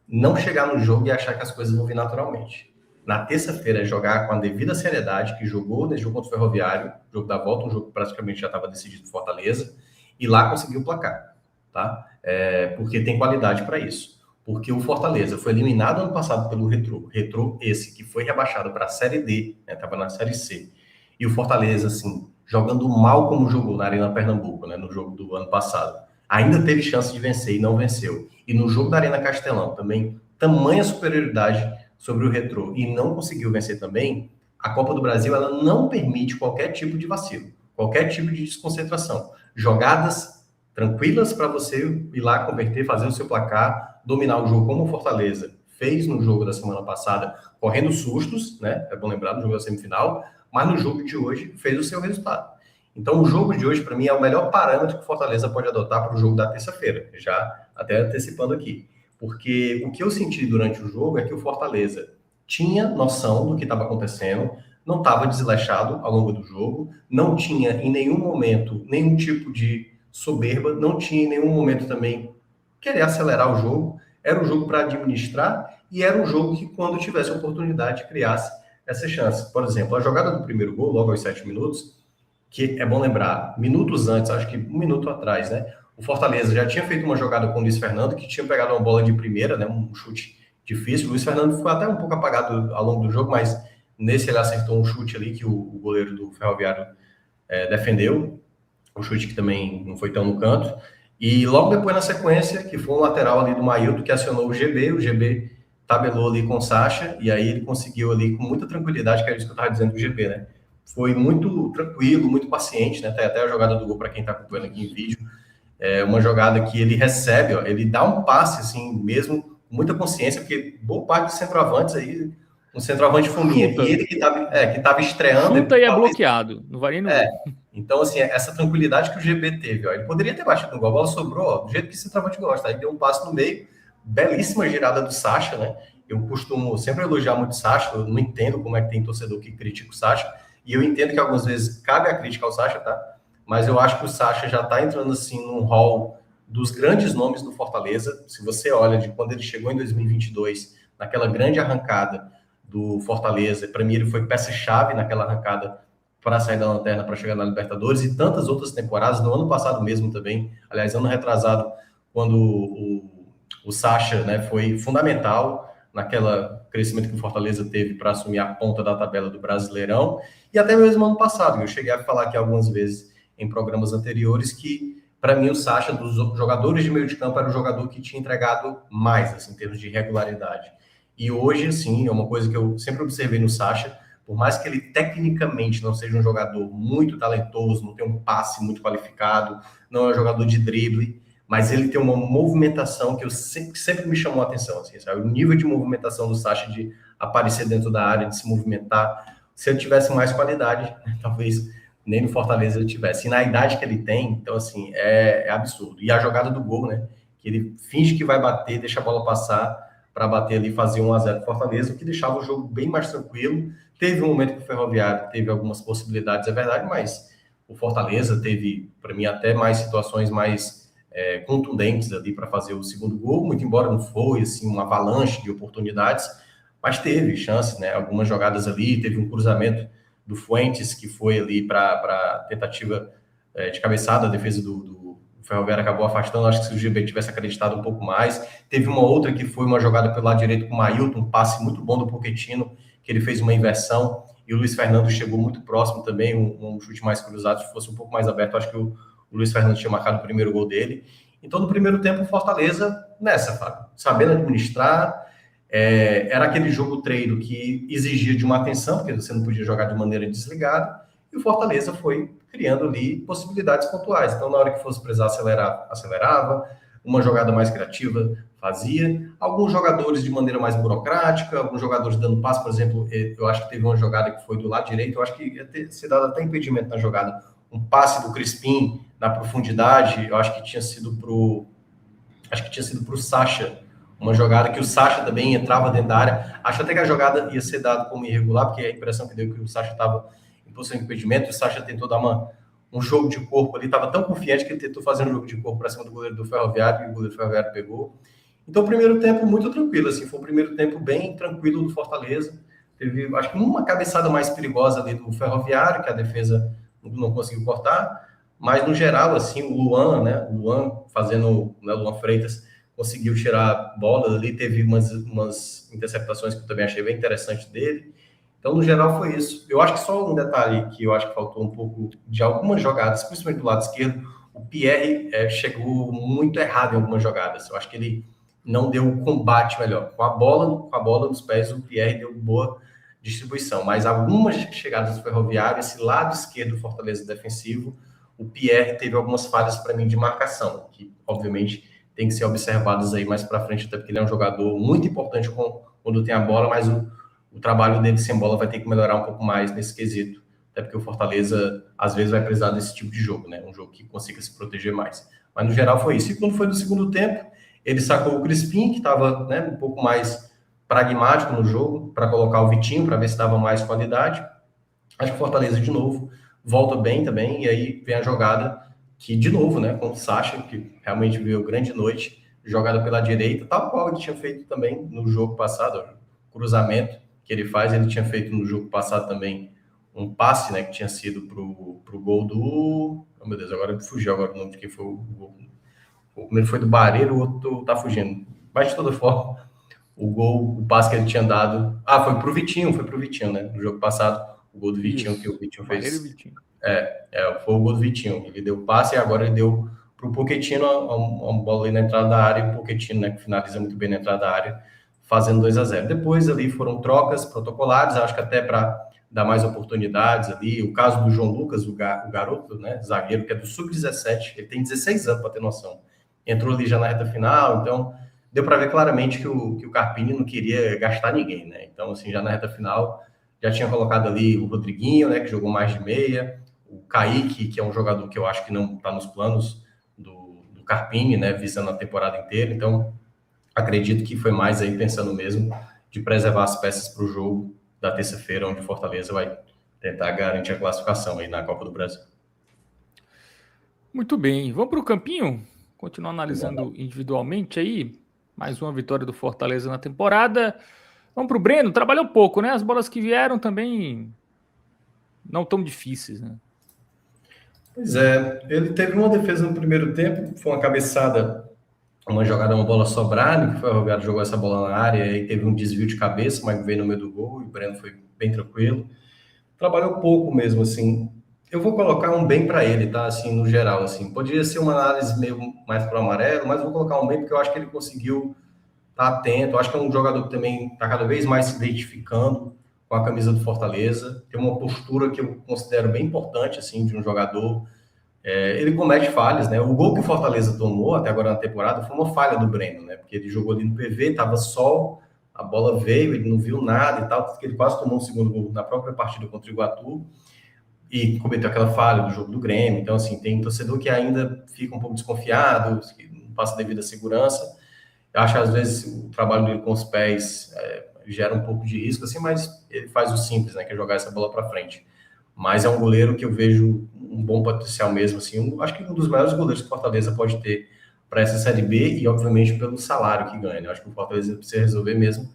não chegar no jogo e achar que as coisas vão vir naturalmente. Na terça-feira, jogar com a devida seriedade, que jogou nesse jogo contra o Ferroviário, jogo da volta, um jogo que praticamente já estava decidido por Fortaleza, e lá conseguiu o placar, tá? Porque tem qualidade para isso. Porque o Fortaleza foi eliminado ano passado pelo Retrô esse, que foi rebaixado para a Série D, estava na Série C. E o Fortaleza, assim, jogando mal como jogou na Arena Pernambuco, né, no jogo do ano passado, ainda teve chance de vencer e não venceu. E no jogo da Arena Castelão também, tamanha superioridade sobre o Retrô e não conseguiu vencer também. A Copa do Brasil ela não permite qualquer tipo de vacilo, qualquer tipo de desconcentração. Jogadas tranquilas para você ir lá converter, fazer o seu placar, dominar o jogo como o Fortaleza fez no jogo da semana passada, correndo sustos, né? É bom lembrar no jogo da semifinal, mas no jogo de hoje fez o seu resultado. Então, o jogo de hoje, para mim, é o melhor parâmetro que o Fortaleza pode adotar para o jogo da terça-feira, já até antecipando aqui. Porque o que eu senti durante o jogo é que o Fortaleza tinha noção do que estava acontecendo, não estava desleixado ao longo do jogo, não tinha em nenhum momento nenhum tipo de soberba, não tinha em nenhum momento também querer acelerar o jogo, era um jogo para administrar e era um jogo que, quando tivesse oportunidade, criasse essa chance. Por exemplo, a jogada do primeiro gol, logo aos 7 minutos, que é bom lembrar, minutos antes, acho que 1 minuto atrás, né? O Fortaleza já tinha feito uma jogada com o Luiz Fernando, que tinha pegado uma bola de primeira, né? Um chute difícil. O Luiz Fernando foi até um pouco apagado ao longo do jogo, mas nesse ele acertou um chute ali que o goleiro do Ferroviário defendeu. Um chute que também não foi tão no canto. E logo depois, na sequência, que foi um lateral ali do Mailton, que acionou o GB tabelou ali com o Sacha, e aí ele conseguiu ali com muita tranquilidade, que era isso que eu estava dizendo do GB, né? Foi muito tranquilo, muito paciente, né? Tem até a jogada do gol para quem está acompanhando aqui em vídeo. É uma jogada que ele recebe, ó, ele dá um passe, assim, mesmo, com muita consciência, porque boa parte dos centroavantes aí, um centroavante fominha, e ele que estava estreando... Chuta e é bloqueado, não vai nem no gol. Então, assim, essa tranquilidade que o GB teve, ó, ele poderia ter batido no gol, a bola sobrou, ó, do jeito que o centroavante gosta, aí deu um passe no meio, belíssima girada do Sacha, né? Eu costumo sempre elogiar muito o Sacha, eu não entendo como é que tem torcedor que critica o Sacha, e eu entendo que algumas vezes cabe a crítica ao Sacha, tá? Mas eu acho que o Sacha já está entrando, assim, num hall dos grandes nomes do Fortaleza. Se você olha de quando ele chegou em 2022, naquela grande arrancada do Fortaleza, para mim ele foi peça-chave naquela arrancada para sair da lanterna, para chegar na Libertadores, e tantas outras temporadas, no ano passado mesmo também, aliás, ano retrasado, quando o Sacha, né, foi fundamental naquela crescimento que o Fortaleza teve para assumir a ponta da tabela do Brasileirão, e até mesmo ano passado, eu cheguei a falar aqui algumas vezes em programas anteriores que, para mim, o Sacha, dos jogadores de meio de campo, era o jogador que tinha entregado mais, assim, em termos de regularidade. E hoje, assim, é uma coisa que eu sempre observei no Sacha, por mais que ele tecnicamente não seja um jogador muito talentoso, não tenha um passe muito qualificado, não é um jogador de drible, mas ele tem uma movimentação que eu sempre me chamou a atenção, assim, sabe? O nível de movimentação do Sacha, de aparecer dentro da área, de se movimentar. Se ele tivesse mais qualidade, talvez nem no Fortaleza ele tivesse. E na idade que ele tem, então, assim, é absurdo. E a jogada do gol, né? Que ele finge que vai bater, deixa a bola passar para bater ali e fazer 1-0 para Fortaleza, o que deixava o jogo bem mais tranquilo. Teve um momento que o Ferroviário teve algumas possibilidades, é verdade, mas o Fortaleza teve, para mim, até mais situações mais contundentes ali para fazer o segundo gol, muito embora não foi assim uma avalanche de oportunidades, mas teve chances, né? Algumas jogadas ali, teve um cruzamento do Fuentes que foi ali para tentativa de cabeçada, a defesa do Ferroviário acabou afastando. Acho que se o GB tivesse acreditado um pouco mais, teve uma outra que foi uma jogada pelo lado direito com o Mailton, um passe muito bom do Pochettino, que ele fez uma inversão, e o Luiz Fernando chegou muito próximo também, um chute mais cruzado, se fosse um pouco mais aberto, acho que o Luiz Fernando tinha marcado o primeiro gol dele. Então, no primeiro tempo, o Fortaleza, nessa, Fábio, sabendo administrar, era aquele jogo treino que exigia de uma atenção, porque você não podia jogar de maneira desligada, e o Fortaleza foi criando ali possibilidades pontuais. Então, na hora que fosse precisar acelerar, acelerava, uma jogada mais criativa fazia, alguns jogadores de maneira mais burocrática, alguns jogadores dando passe, por exemplo, eu acho que teve uma jogada que foi do lado direito, eu acho que ia ter sido dado até impedimento na jogada, um passe do Crispim na profundidade, eu acho que tinha sido pro Sacha, uma jogada que o Sacha também entrava dentro da área. Acho até que a jogada ia ser dada como irregular, porque a impressão que deu que o Sacha estava em posição de impedimento, o Sacha tentou dar um jogo de corpo ali, estava tão confiante que ele tentou fazer um jogo de corpo para cima do goleiro do Ferroviário, e o goleiro do Ferroviário pegou. Então, o primeiro tempo muito tranquilo, assim, foi um primeiro tempo bem tranquilo do Fortaleza. Teve, acho que uma cabeçada mais perigosa ali do Ferroviário, que a defesa não conseguiu cortar, mas no geral, assim, o Luan, né, fazendo, né, Luan Freitas, conseguiu tirar a bola ali, teve umas interceptações que eu também achei bem interessante dele. Então, no geral, foi isso. Eu acho que só um detalhe que eu acho que faltou um pouco de algumas jogadas, principalmente do lado esquerdo, o Pierre chegou muito errado em algumas jogadas. Eu acho que ele não deu o combate melhor. Com a bola nos pés, o Pierre deu boa distribuição, mas algumas chegadas do Ferroviário, esse lado esquerdo do Fortaleza defensivo, o Pierre teve algumas falhas para mim de marcação, que obviamente tem que ser observadas aí mais para frente, até porque ele é um jogador muito importante quando tem a bola, mas o trabalho dele sem bola vai ter que melhorar um pouco mais nesse quesito, até porque o Fortaleza às vezes vai precisar desse tipo de jogo, né? Um jogo que consiga se proteger mais. Mas no geral foi isso. E quando foi no segundo tempo, ele sacou o Crispim, que estava, né, um pouco mais pragmático no jogo, para colocar o Vitinho, para ver se dava mais qualidade. Acho que o Fortaleza, de novo, volta bem também, e aí vem a jogada que, de novo, né, com o Sacha, que realmente veio grande noite, jogada pela direita, tal qual ele tinha feito também no jogo passado, cruzamento que ele faz, ele tinha feito no jogo passado também um passe, né, que tinha sido pro gol do... Oh, meu Deus, agora fugiu agora o nome de quem foi o gol. O primeiro foi do Barreiro, o outro tá fugindo. Mas, de toda forma, o passe que ele tinha dado... Ah, foi pro Vitinho, né, no jogo passado, o gol do Vitinho, que o Vitinho fez... Vitinho. Foi o gol do Vitinho. Ele deu o passe e agora ele deu para o Pochettino uma bola ali na entrada da área, e o Pochettino, né, que finaliza muito bem na entrada da área, fazendo 2-0. Depois ali foram trocas protocolares, acho que até para dar mais oportunidades ali. O caso do João Lucas, o garoto, né, zagueiro, que é do Sub-17, ele tem 16 anos, para ter noção. Entrou ali já na reta final, então deu para ver claramente que o Carpini não queria gastar ninguém, né? Então, assim, já na reta final, já tinha colocado ali o Rodriguinho, né, que jogou mais de meia, o Kaique, que é um jogador que eu acho que não está nos planos do Carpini, né, visando a temporada inteira. Então, acredito que foi mais aí pensando mesmo de preservar as peças para o jogo da terça-feira, onde o Fortaleza vai tentar garantir a classificação aí na Copa do Brasil. Muito bem. Vamos para o campinho? Continuar analisando individualmente aí. Mais uma vitória do Fortaleza na temporada. Vamos para o Breno. Trabalhou pouco, né? As bolas que vieram também não tão difíceis, né? Pois é. Ele teve uma defesa no primeiro tempo, foi uma cabeçada uma jogada, uma bola sobrada, que foi o Ferroviário jogou essa bola na área e teve um desvio de cabeça, mas veio no meio do gol e o Breno foi bem tranquilo. Trabalhou pouco mesmo, assim. Eu vou colocar um bem para ele, tá? Assim, no geral, assim. Poderia ser uma análise meio mais pro amarelo, mas eu vou colocar um bem porque eu acho que ele conseguiu estar atento. Eu acho que é um jogador que também está cada vez mais se identificando com a camisa do Fortaleza. Tem uma postura que eu considero bem importante, assim, de um jogador. Ele comete falhas, né? O gol que o Fortaleza tomou até agora na temporada foi uma falha do Breno, né? Porque ele jogou ali no PV, tava sol, a bola veio, ele não viu nada e tal, tanto que ele quase tomou um segundo gol na própria partida contra o Iguatu e cometeu aquela falha do jogo do Grêmio. Então, assim, tem torcedor que ainda fica um pouco desconfiado, que não passa devida segurança. Eu acho que às vezes o trabalho dele com os pés gera um pouco de risco, assim, mas ele faz o simples, né? Que é jogar essa bola para frente. Mas é um goleiro que eu vejo um bom potencial mesmo, assim, acho que um dos maiores goleiros que o Fortaleza pode ter para essa Série B e, obviamente, pelo salário que ganha, né? Eu acho que o Fortaleza precisa resolver mesmo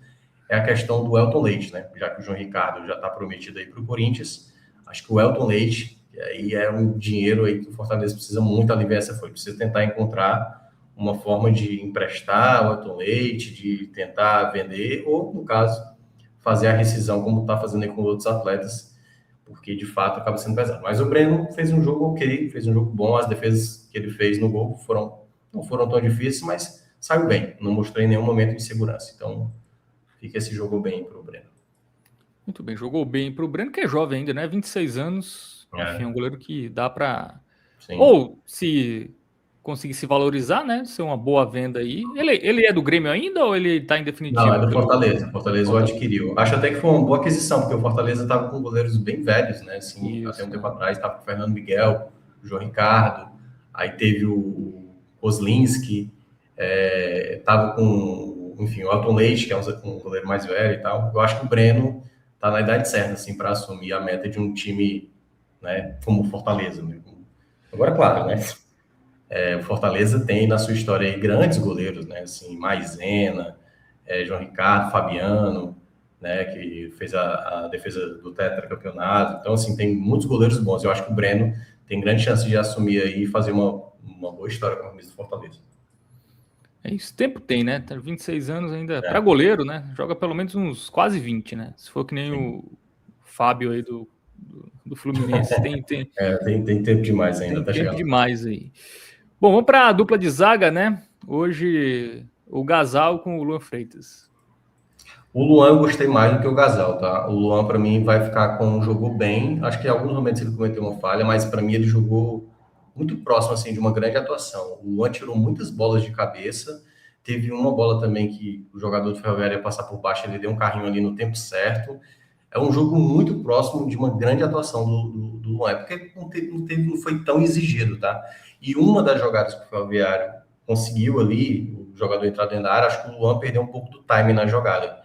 é a questão do Elton Leite, né? Já que o João Ricardo já está prometido aí para o Corinthians, acho que o Elton Leite aí é um dinheiro aí que o Fortaleza precisa muito aliviar essa folha, precisa tentar encontrar uma forma de emprestar o Elton Leite, de tentar vender, ou, no caso, fazer a rescisão, como está fazendo aí com outros atletas, porque de fato acaba sendo pesado. Mas o Breno fez um jogo ok, fez um jogo bom, as defesas que ele fez no gol não foram tão difíceis, mas saiu bem, não mostrou em nenhum momento de insegurança. Então, fica esse jogo bem para o Breno. Muito bem, jogou bem para o Breno, que é jovem ainda, né? 26 anos, enfim, é um goleiro que dá para... Ou se conseguir se valorizar, né? Ser uma boa venda aí. Ele é do Grêmio ainda ou ele está em definitivo? Não, é do Fortaleza. Fortaleza o adquiriu. Acho até que foi uma boa aquisição, porque o Fortaleza estava com goleiros bem velhos, né? Assim, Isso, até um tempo atrás estava com o Fernando Miguel, o João Ricardo, aí teve o Kozlinski, estava com, enfim, o Elton Leite, que é um goleiro mais velho e tal. Eu acho que o Breno está na idade certa, assim, para assumir a meta de um time, né, como o Fortaleza. Né? Agora, claro, né? O Fortaleza tem na sua história aí grandes goleiros, né? Assim, Maisena, João Ricardo, Fabiano, né? Que fez a defesa do tetracampeonato. Então, assim, tem muitos goleiros bons. Eu acho que o Breno tem grande chance de assumir aí e fazer uma boa história com a camisa do Fortaleza. É isso, tempo tem, né? Tá 26 anos ainda. Para goleiro, né? Joga pelo menos uns quase 20, né? Se for que nem o Fábio aí do Fluminense. Tem tempo demais ainda. Tem tempo demais aí. Bom, vamos para a dupla de zaga, né? Hoje, o Gasal com o Luan Freitas. O Luan eu gostei mais do que o Gasal, tá? O Luan, para mim, vai ficar com... Jogou bem. Acho que em alguns momentos ele cometeu uma falha, mas para mim ele jogou muito próximo, assim, de uma grande atuação. O Luan tirou muitas bolas de cabeça. Teve uma bola também que o jogador do Ferroviário ia passar por baixo, ele deu um carrinho ali no tempo certo. É um jogo muito próximo de uma grande atuação do Luan, porque não foi tão exigido, tá? E uma das jogadas que o Ferroviário conseguiu ali, o jogador entrar dentro da área, acho que o Luan perdeu um pouco do time na jogada.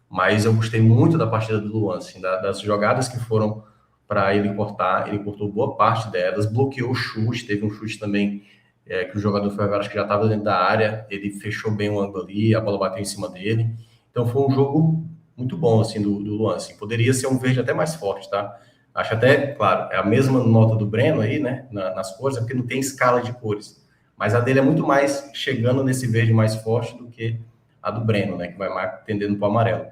Mas eu gostei muito da partida do Luan, assim, das jogadas que foram para ele cortar, ele cortou boa parte delas, bloqueou o chute, teve um chute também que o jogador foi agora, acho que já estava dentro da área, ele fechou bem o ângulo ali, a bola bateu em cima dele. Então foi um jogo muito bom, assim, do Luan, assim. Poderia ser um verde até mais forte, tá? Acho até, claro, é a mesma nota do Breno aí, né, nas cores, é porque não tem escala de cores. Mas a dele é muito mais chegando nesse verde mais forte do que a do Breno, né, que vai mais tendendo para o amarelo.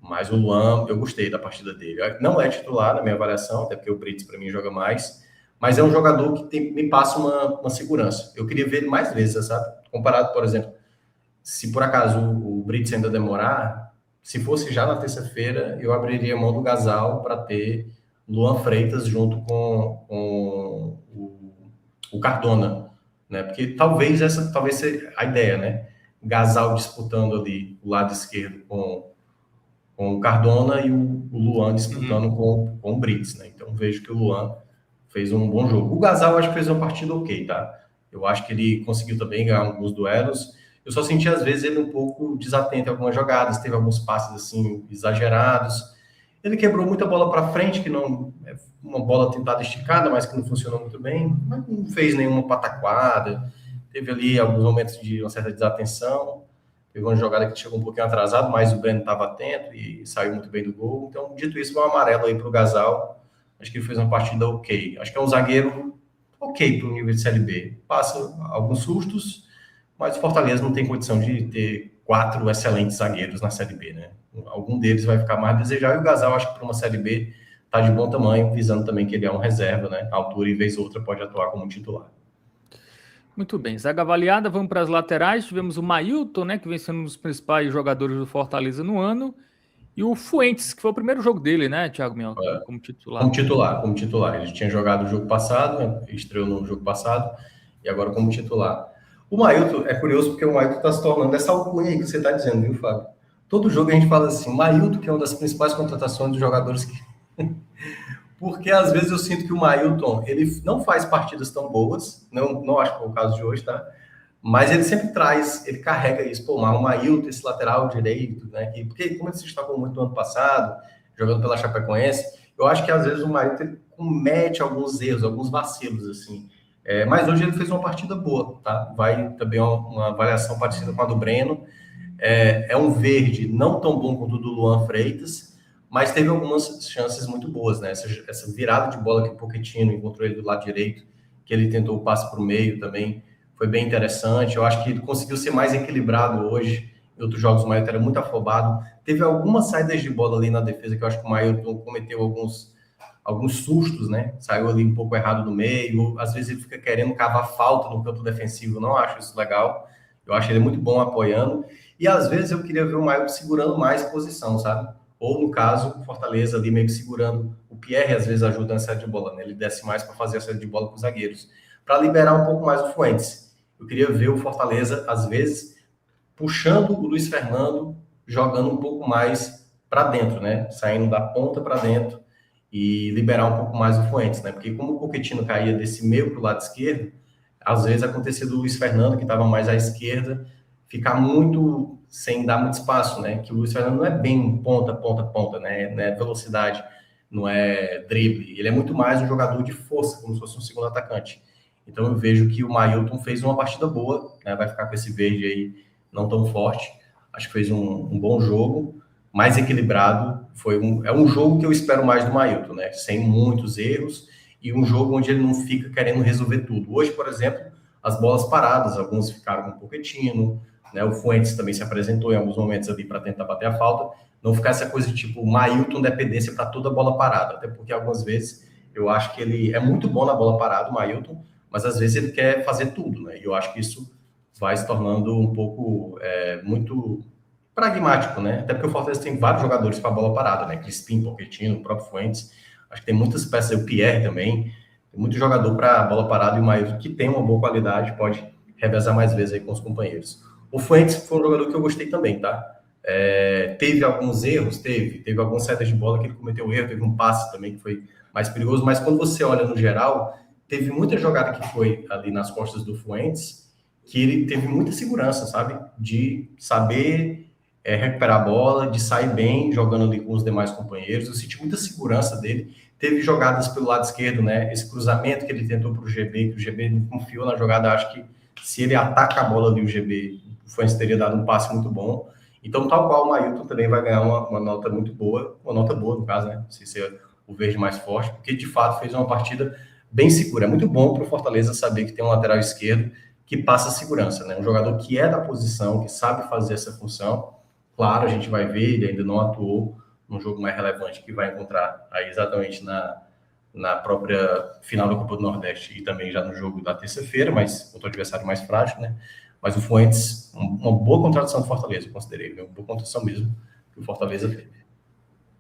Mas o Luan, eu gostei da partida dele. Não é titular na minha avaliação, até porque o Brits, para mim, joga mais. Mas é um jogador que me passa uma segurança. Eu queria ver ele mais vezes, sabe? Comparado, por exemplo, se por acaso o Brits ainda demorar, se fosse já na terça-feira, eu abriria mão do Gasal para ter Luan Freitas junto com o Cardona, né? Porque talvez seja a ideia, né? Gasal disputando ali o lado esquerdo com o Cardona e o Luan disputando com o Brits, né? Então vejo que o Luan fez um bom jogo. O Gasal acho que fez uma partida ok, tá? Eu acho que ele conseguiu também ganhar alguns duelos. Eu só senti às vezes ele um pouco desatento em algumas jogadas, teve alguns passes assim exagerados. Ele quebrou muita bola para frente, que não é uma bola tentada esticada, mas que não funcionou muito bem. Mas não fez nenhuma pataquada. Teve ali alguns momentos de uma certa desatenção. Teve uma jogada que chegou um pouquinho atrasado, mas o Breno estava atento e saiu muito bem do gol. Então, dito isso, foi um amarelo aí para o Gasal. Acho que ele fez uma partida ok. Acho que é um zagueiro ok para o nível de Série B. Passa alguns sustos, mas o Fortaleza não tem condição de ter 4 excelentes zagueiros na Série B, né? Algum deles vai ficar mais desejável, e o Gazal, acho que para uma Série B, tá de bom tamanho, visando também que ele é um reserva, né? A altura, e vez ou outra, pode atuar como titular. Muito bem, zaga avaliada, vamos para as laterais. Tivemos o Mailton, né, que vem sendo um dos principais jogadores do Fortaleza no ano, e o Fuentes, que foi o primeiro jogo dele, né, Thiago Minhoca, como titular. Como titular. Ele tinha jogado o jogo passado, né? Estreou no jogo passado, e agora como titular. O Mailton, é curioso porque o Mailton está se tornando essa alcunha aí que você está dizendo, viu, Fábio? Todo jogo a gente fala assim, Mailton, que é uma das principais contratações dos jogadores que... Porque às vezes eu sinto que o Mailton, ele não faz partidas tão boas, não acho que é o caso de hoje, tá? Mas ele sempre traz, ele carrega isso, pô, o Mailton, esse lateral direito, né? Porque como ele se destacou muito no ano passado, jogando pela Chapecoense, eu acho que às vezes o Mailton ele comete alguns erros, alguns vacilos, assim. Mas hoje ele fez uma partida boa, tá? Vai também uma avaliação parecida com a do Breno. É um verde não tão bom quanto o do Luan Freitas, mas teve algumas chances muito boas, né? Essa virada de bola que o Pochettino encontrou ele do lado direito, que ele tentou o passe para o meio também, foi bem interessante. Eu acho que ele conseguiu ser mais equilibrado hoje. Em outros jogos o Mailton era muito afobado. Teve algumas saídas de bola ali na defesa que eu acho que o Mailton cometeu alguns sustos, né? Saiu ali um pouco errado do meio. Às vezes ele fica querendo cavar falta no campo defensivo. Não acho isso legal. Eu acho ele muito bom apoiando. E às vezes eu queria ver o Mailton segurando mais posição, sabe? Ou no caso, o Fortaleza ali meio que segurando. O Pierre às vezes ajuda na saída de bola, né? Ele desce mais para fazer a saída de bola com os zagueiros, para liberar um pouco mais o Fuentes. Eu queria ver o Fortaleza, às vezes, puxando o Luiz Fernando, jogando um pouco mais para dentro, né? Saindo da ponta para dentro e liberar um pouco mais o Fuentes, né? Porque como o Pochettino caía desse meio para o lado esquerdo, às vezes acontecia do Luiz Fernando, que estava mais à esquerda, ficar muito sem dar muito espaço, né? Que o Luiz Fernando não é bem ponta, né? Não é velocidade, não é drible. Ele é muito mais um jogador de força, como se fosse um segundo atacante. Então eu vejo que o Mailton fez uma partida boa, né? Vai ficar com esse verde aí não tão forte. Acho que fez um bom jogo, mais equilibrado. É um jogo que eu espero mais do Mailton, né? Sem muitos erros e um jogo onde ele não fica querendo resolver tudo. Hoje, por exemplo, as bolas paradas, alguns ficaram com um Pochettino, né? O Fuentes também se apresentou em alguns momentos ali para tentar bater a falta. Não ficar essa coisa de tipo Mailton dependência para toda bola parada, até porque algumas vezes eu acho que ele é muito bom na bola parada, o Mailton, mas às vezes ele quer fazer tudo, né? E eu acho que isso vai se tornando um pouco muito pragmático, né? Até porque o Fortaleza tem vários jogadores para bola parada, né? Crispim, Pochettino, o próprio Fuentes. Acho que tem muitas peças, o Pierre também. Tem muito jogador para bola parada e o Mailton que tem uma boa qualidade, pode revezar mais vezes aí com os companheiros. O Fuentes foi um jogador que eu gostei também, tá? Teve alguns erros, teve algumas saídas de bola que ele cometeu erro, teve um passe também que foi mais perigoso, mas quando você olha no geral, teve muita jogada que foi ali nas costas do Fuentes, que ele teve muita segurança, sabe? De saber recuperar a bola, de sair bem jogando ali com os demais companheiros. Eu senti muita segurança dele. Teve jogadas pelo lado esquerdo, né? Esse cruzamento que ele tentou para o GB, que o GB não confiou na jogada. Acho que se ele ataca a bola ali, o GB, o Fuentes teria dado um passe muito bom. Então, tal qual o Mailton também vai ganhar uma nota muito boa, uma nota boa, no caso, né? Não sei se é o verde mais forte, porque de fato fez uma partida bem segura. É muito bom para o Fortaleza saber que tem um lateral esquerdo que passa segurança, né? Um jogador que é da posição, que sabe fazer essa função. Claro, a gente vai ver, ele ainda não atuou num jogo mais relevante que vai encontrar aí exatamente na própria final da Copa do Nordeste e também já no jogo da terça-feira, mas contra o adversário mais frágil, né? Mas o Fuentes, uma boa contratação do Fortaleza, eu considerei, uma boa contratação mesmo que o Fortaleza teve.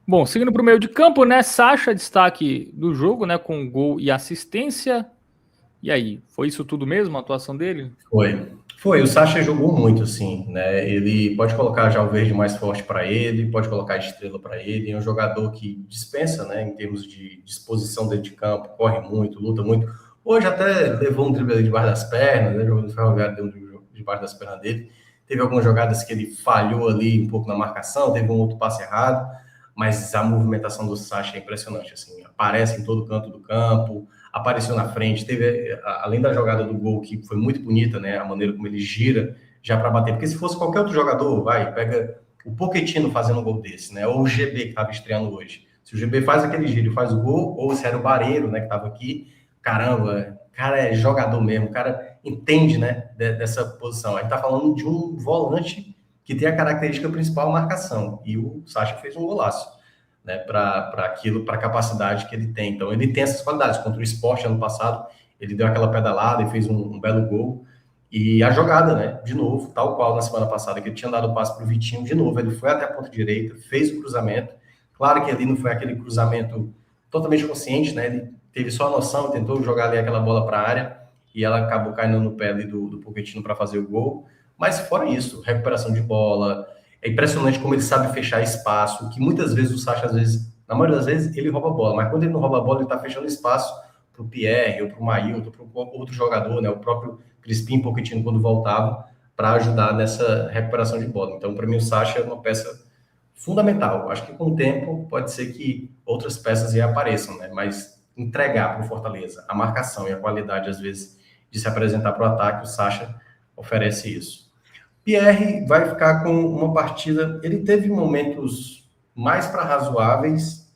Bom, seguindo para o meio de campo, né? Sacha, destaque do jogo, né? Com gol e assistência. E aí, foi isso tudo mesmo, a atuação dele? Foi. O Sacha jogou muito, assim, né? Ele pode colocar já o verde mais forte para ele, pode colocar a estrela para ele. É um jogador que dispensa, né? Em termos de disposição dentro de campo, corre muito, luta muito. Hoje até levou um drible debaixo das pernas, né? Jogou no Ferroviário, deu um drible debaixo das pernas dele. Teve algumas jogadas que ele falhou ali um pouco na marcação, teve um outro passe errado, mas a movimentação do Sacha é impressionante, assim. Aparece em todo canto do campo, apareceu na frente, teve, além da jogada do gol, que foi muito bonita, né, a maneira como ele gira já para bater, porque se fosse qualquer outro jogador, pega o Pochettino fazendo um gol desse, né, ou o GB que estava estreando hoje, se o GB faz aquele giro e faz o gol, ou se era o Barreiro, né, que estava aqui, caramba, cara é jogador mesmo, o cara entende, né, dessa posição. A gente tá falando de um volante que tem a característica principal, a marcação. E o Sacha fez um golaço, né, para aquilo, para a capacidade que ele tem. Então, ele tem essas qualidades. Contra o Sport, ano passado, ele deu aquela pedalada e fez um belo gol. E a jogada, né, de novo, tal qual na semana passada, que ele tinha dado o passe para o Vitinho, de novo, ele foi até a ponta direita, fez o cruzamento. Claro que ali não foi aquele cruzamento totalmente consciente, né, ele teve só a noção, tentou jogar ali aquela bola para a área, e ela acabou caindo no pé ali do Pochettino para fazer o gol. Mas fora isso, recuperação de bola, é impressionante como ele sabe fechar espaço, que muitas vezes o Sacha, às vezes, na maioria das vezes, ele rouba a bola, mas quando ele não rouba a bola, ele está fechando espaço para o Pierre, ou para o Maílton, para outro jogador, né, o próprio Crispim e Pochettino, quando voltavam, para ajudar nessa recuperação de bola. Então, para mim, o Sacha é uma peça fundamental. Acho que com o tempo pode ser que outras peças aí apareçam, né? Mas entregar para o Fortaleza a marcação e a qualidade, às vezes, de se apresentar para o ataque, o Sacha oferece isso. Pierre vai ficar com uma partida. Ele teve momentos mais para razoáveis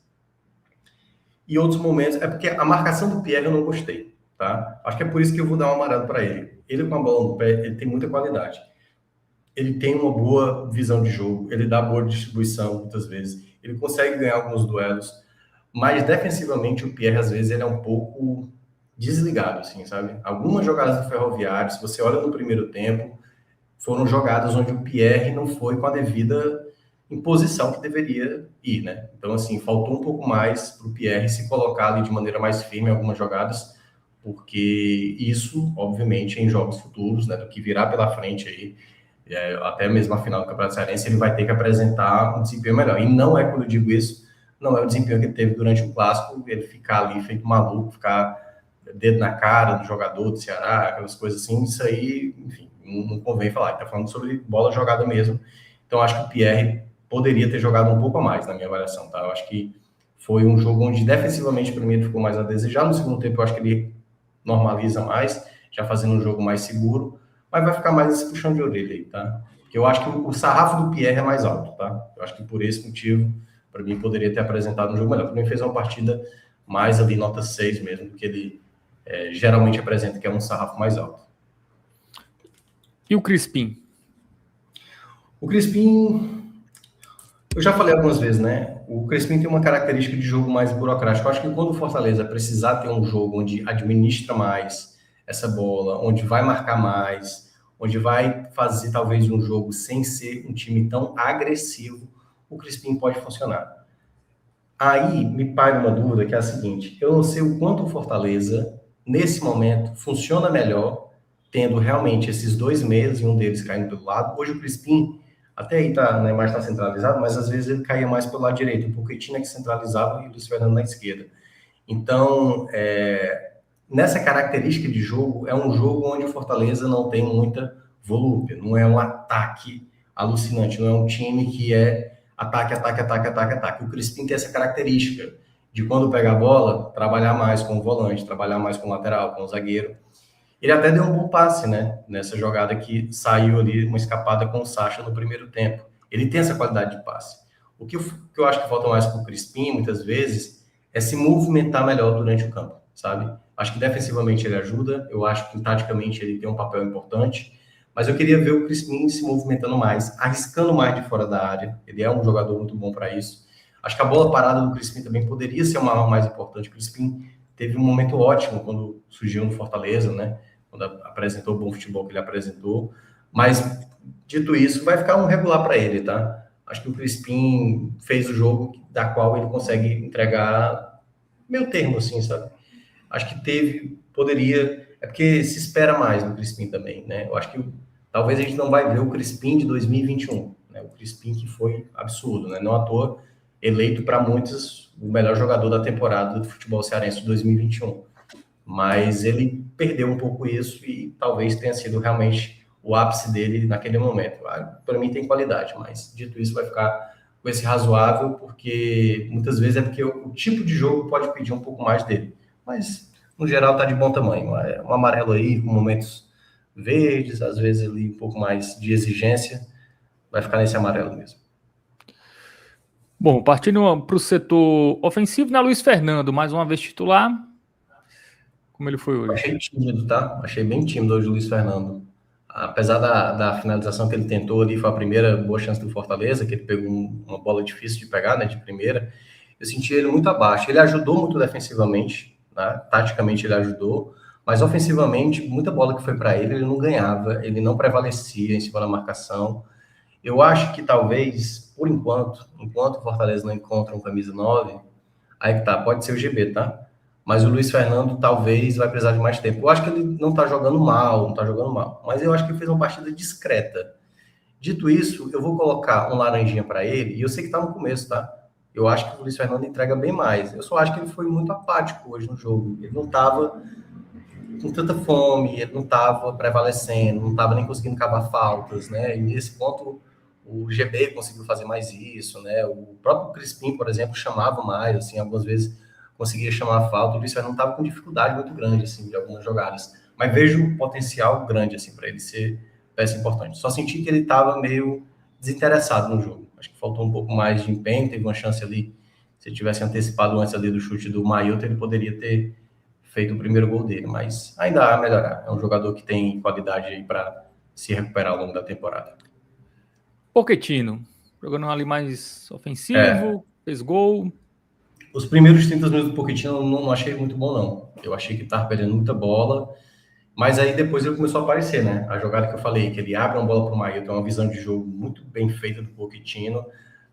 e outros momentos. É porque a marcação do Pierre eu não gostei, tá? Acho que é por isso que eu vou dar um amarelo para ele. Ele com a bola no pé, ele tem muita qualidade. Ele tem uma boa visão de jogo, ele dá boa distribuição muitas vezes, ele consegue ganhar alguns duelos, mas defensivamente o Pierre, às vezes, ele é um pouco desligado, assim, sabe? Algumas jogadas do Ferroviário, se você olha no primeiro tempo, foram jogadas onde o Pierre não foi com a devida imposição que deveria ir, né? Então, assim, faltou um pouco mais para o Pierre se colocar ali de maneira mais firme em algumas jogadas, porque isso, obviamente, em jogos futuros, né, do que virá pela frente aí, até mesmo a final do Campeonato Cearense, ele vai ter que apresentar um desempenho melhor. E não é, quando eu digo isso, não é o desempenho que ele teve durante o Clássico, ele ficar ali feito maluco, ficar dedo na cara do jogador do Ceará, aquelas coisas assim, isso aí, enfim, não convém falar. Ele tá falando sobre bola jogada mesmo. Então, acho que o Pierre poderia ter jogado um pouco a mais, na minha avaliação, tá? Eu acho que foi um jogo onde, defensivamente, para mim, ele ficou mais a desejar. No segundo tempo, eu acho que ele normaliza mais, já fazendo um jogo mais seguro, mas vai ficar mais esse puxão de orelha aí, tá? Porque eu acho que o sarrafo do Pierre é mais alto, tá? Eu acho que por esse motivo, para mim, poderia ter apresentado um jogo melhor. Para mim, fez uma partida mais ali, nota 6 mesmo, do que ele geralmente apresenta, que é um sarrafo mais alto. E o Crispim? O Crispim, eu já falei algumas vezes, né? O Crispim tem uma característica de jogo mais burocrático. Eu acho que quando o Fortaleza precisar ter um jogo onde administra mais essa bola, onde vai marcar mais, onde vai fazer talvez um jogo sem ser um time tão agressivo, o Crispim pode funcionar. Aí me paira uma dúvida que é a seguinte: eu não sei o quanto o Fortaleza, nesse momento, funciona melhor, tendo realmente esses dois meias e um deles caindo pelo lado. Hoje o Crispim, até aí tá, né, mais está centralizado, mas às vezes ele caía mais pelo lado direito, o Pochettino é que centralizava e o Luiz Fernando na esquerda. Então, nessa característica de jogo, é um jogo onde o Fortaleza não tem muita volúpia, não é um ataque alucinante, não é um time que é ataque, ataque, ataque, ataque, ataque. O Crispim tem essa característica de, quando pegar a bola, trabalhar mais com o volante, trabalhar mais com o lateral, com o zagueiro. Ele até deu um bom passe, né? Nessa jogada que saiu ali, uma escapada com o Sacha no primeiro tempo. Ele tem essa qualidade de passe. O que eu acho que falta mais para o Crispim, muitas vezes, é se movimentar melhor durante o campo, sabe? Acho que defensivamente ele ajuda, eu acho que taticamente ele tem um papel importante, mas eu queria ver o Crispim se movimentando mais, arriscando mais de fora da área. Ele é um jogador muito bom para isso. Acho que a bola parada do Crispim também poderia ser uma arma mais importante. O Crispim teve um momento ótimo quando surgiu no Fortaleza, né? Quando apresentou o bom futebol que ele apresentou. Mas, dito isso, vai ficar um regular para ele, tá? Acho que o Crispim fez o jogo da qual ele consegue entregar meio termo, assim, sabe? Acho que poderia... É porque se espera mais no Crispim também, né? Eu acho que talvez a gente não vai ver o Crispim de 2021, né? O Crispim que foi absurdo, né? Não à toa, eleito para muitos o melhor jogador da temporada do futebol cearense de 2021. Mas ele perdeu um pouco isso e talvez tenha sido realmente o ápice dele naquele momento. Para mim tem qualidade, mas dito isso vai ficar com esse razoável, porque muitas vezes é porque o tipo de jogo pode pedir um pouco mais dele. Mas, no geral, tá de bom tamanho. Um amarelo aí, com momentos verdes, às vezes ali um pouco mais de exigência, vai ficar nesse amarelo mesmo. Bom, partindo para o setor ofensivo, Luiz Fernando, mais uma vez titular. como ele foi hoje? Achei tímido, tá? Achei bem tímido hoje o Luiz Fernando. Apesar da finalização que ele tentou ali, foi a primeira boa chance do Fortaleza, que ele pegou uma bola difícil de pegar, né, de primeira. Eu senti ele muito abaixo. Ele ajudou muito defensivamente, né? Taticamente ele ajudou, mas ofensivamente, muita bola que foi para ele, ele não ganhava, ele não prevalecia em cima da marcação. Eu acho que talvez, por enquanto o Fortaleza não encontra um camisa 9, aí que tá, pode ser o GB, tá? Mas o Luiz Fernando talvez vai precisar de mais tempo. Eu acho que ele não tá jogando mal, não tá jogando mal, mas eu acho que ele fez uma partida discreta. Dito isso, eu vou colocar um laranjinha para ele, e eu sei que tá no começo, tá? Eu acho que o Luiz Fernando entrega bem mais. Eu só acho que ele foi muito apático hoje no jogo. Ele não tava com tanta fome, ele não estava prevalecendo, não estava nem conseguindo cavar faltas, né? E nesse ponto o GB conseguiu fazer mais isso, né? O próprio Crispim, por exemplo, chamava mais, assim, algumas vezes conseguia chamar a falta. O Luiz Fernando estava com dificuldade muito grande, assim, de algumas jogadas. Mas vejo um potencial grande, assim, para ele ser peça importante. Só senti que ele estava meio desinteressado no jogo. Acho que faltou um pouco mais de empenho, teve uma chance ali, se ele tivesse antecipado antes ali do chute do Mailton, ele poderia ter feito o primeiro gol dele, mas ainda há a melhorar. É um jogador que tem qualidade aí para se recuperar ao longo da temporada. Pochettino, jogando ali mais ofensivo, fez gol. Os primeiros 30 minutos do Pochettino eu não achei muito bom, não. Eu achei que estava perdendo muita bola, mas aí depois ele começou a aparecer, né? A jogada que eu falei, que ele abre uma bola para o Maio, tem uma visão de jogo muito bem feita do Pochettino.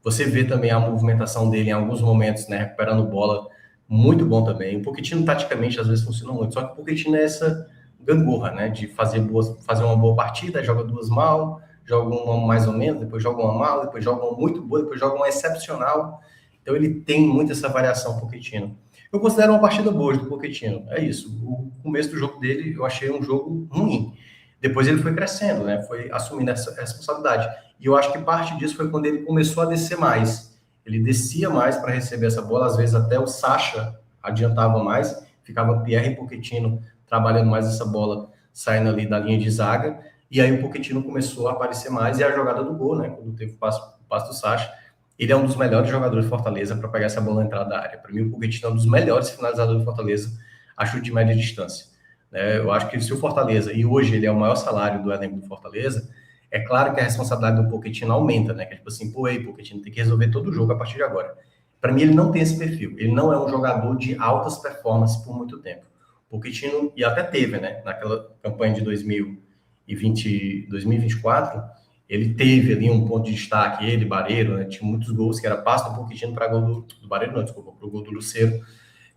Você vê também a movimentação dele em alguns momentos, né? Recuperando bola, muito bom também. O Pochettino, taticamente, às vezes funciona muito, só que o Pochettino é essa gangorra, né? De fazer uma boa partida, joga duas mal, joga uma mais ou menos, depois joga uma mal, depois joga uma muito boa, depois joga uma excepcional. Então ele tem muito essa variação, Pochettino. Eu considero uma partida boa do Pochettino, é isso. O começo do jogo dele eu achei um jogo ruim. Depois ele foi crescendo, né? Foi assumindo essa responsabilidade. E eu acho que parte disso foi quando ele começou a descer mais. Ele descia mais para receber essa bola, às vezes até o Sacha adiantava mais, ficava Pierre e Pochettino trabalhando mais essa bola, saindo ali da linha de zaga, e aí o Pochettino começou a aparecer mais, e a jogada do gol, né? Quando teve o passo do Sacha, ele é um dos melhores jogadores de Fortaleza para pegar essa bola na entrada da área. Para mim, o Pochettino é um dos melhores finalizadores de Fortaleza a chute de média distância. Eu acho que se o Fortaleza, e hoje ele é o maior salário do elenco do Fortaleza, é claro que a responsabilidade do Pochettino aumenta, né? Que é tipo assim, Pochettino tem que resolver todo o jogo a partir de agora. Para mim, ele não tem esse perfil. Ele não é um jogador de altas performances por muito tempo. Pochettino, e até teve, né? Naquela campanha de 2024, ele teve ali um ponto de destaque, ele, Barreiro, né? Tinha muitos gols que era passe do Pochettino para gol do Barreiro, não, desculpa, para o gol do Lucero.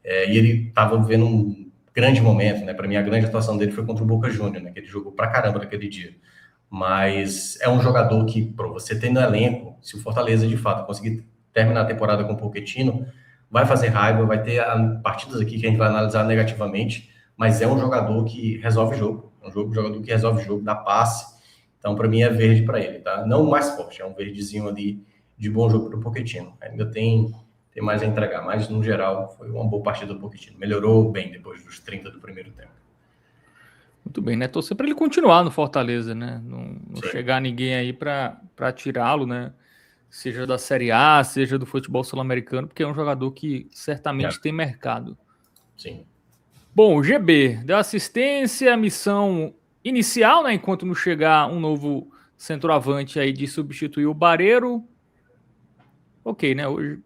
E ele estava vivendo um grande momento, né? Para mim, a grande atuação dele foi contra o Boca Juniors, né? Que ele jogou pra caramba naquele dia. Mas é um jogador que, para você ter no elenco, se o Fortaleza de fato conseguir terminar a temporada com o Pochettino, vai fazer raiva, vai ter partidas aqui que a gente vai analisar negativamente, mas é um jogador que resolve jogo, é um jogador que resolve jogo, dá passe. Então, para mim, é verde para ele, tá? Não o mais forte, é um verdezinho ali de bom jogo para o Pochettino. Ainda tem mais a entregar, mas no geral foi uma boa partida do Pochettino. Melhorou bem depois dos 30 do primeiro tempo. Muito bem, né? Torcer para ele continuar no Fortaleza, né? Não chegar ninguém aí para tirá-lo, né? Seja da Série A, seja do futebol sul-americano, porque é um jogador que certamente tem mercado. Sim. Bom, o GB deu assistência, missão inicial, né? Enquanto não chegar um novo centroavante aí de substituir o Barreiro. Ok, né? Hoje.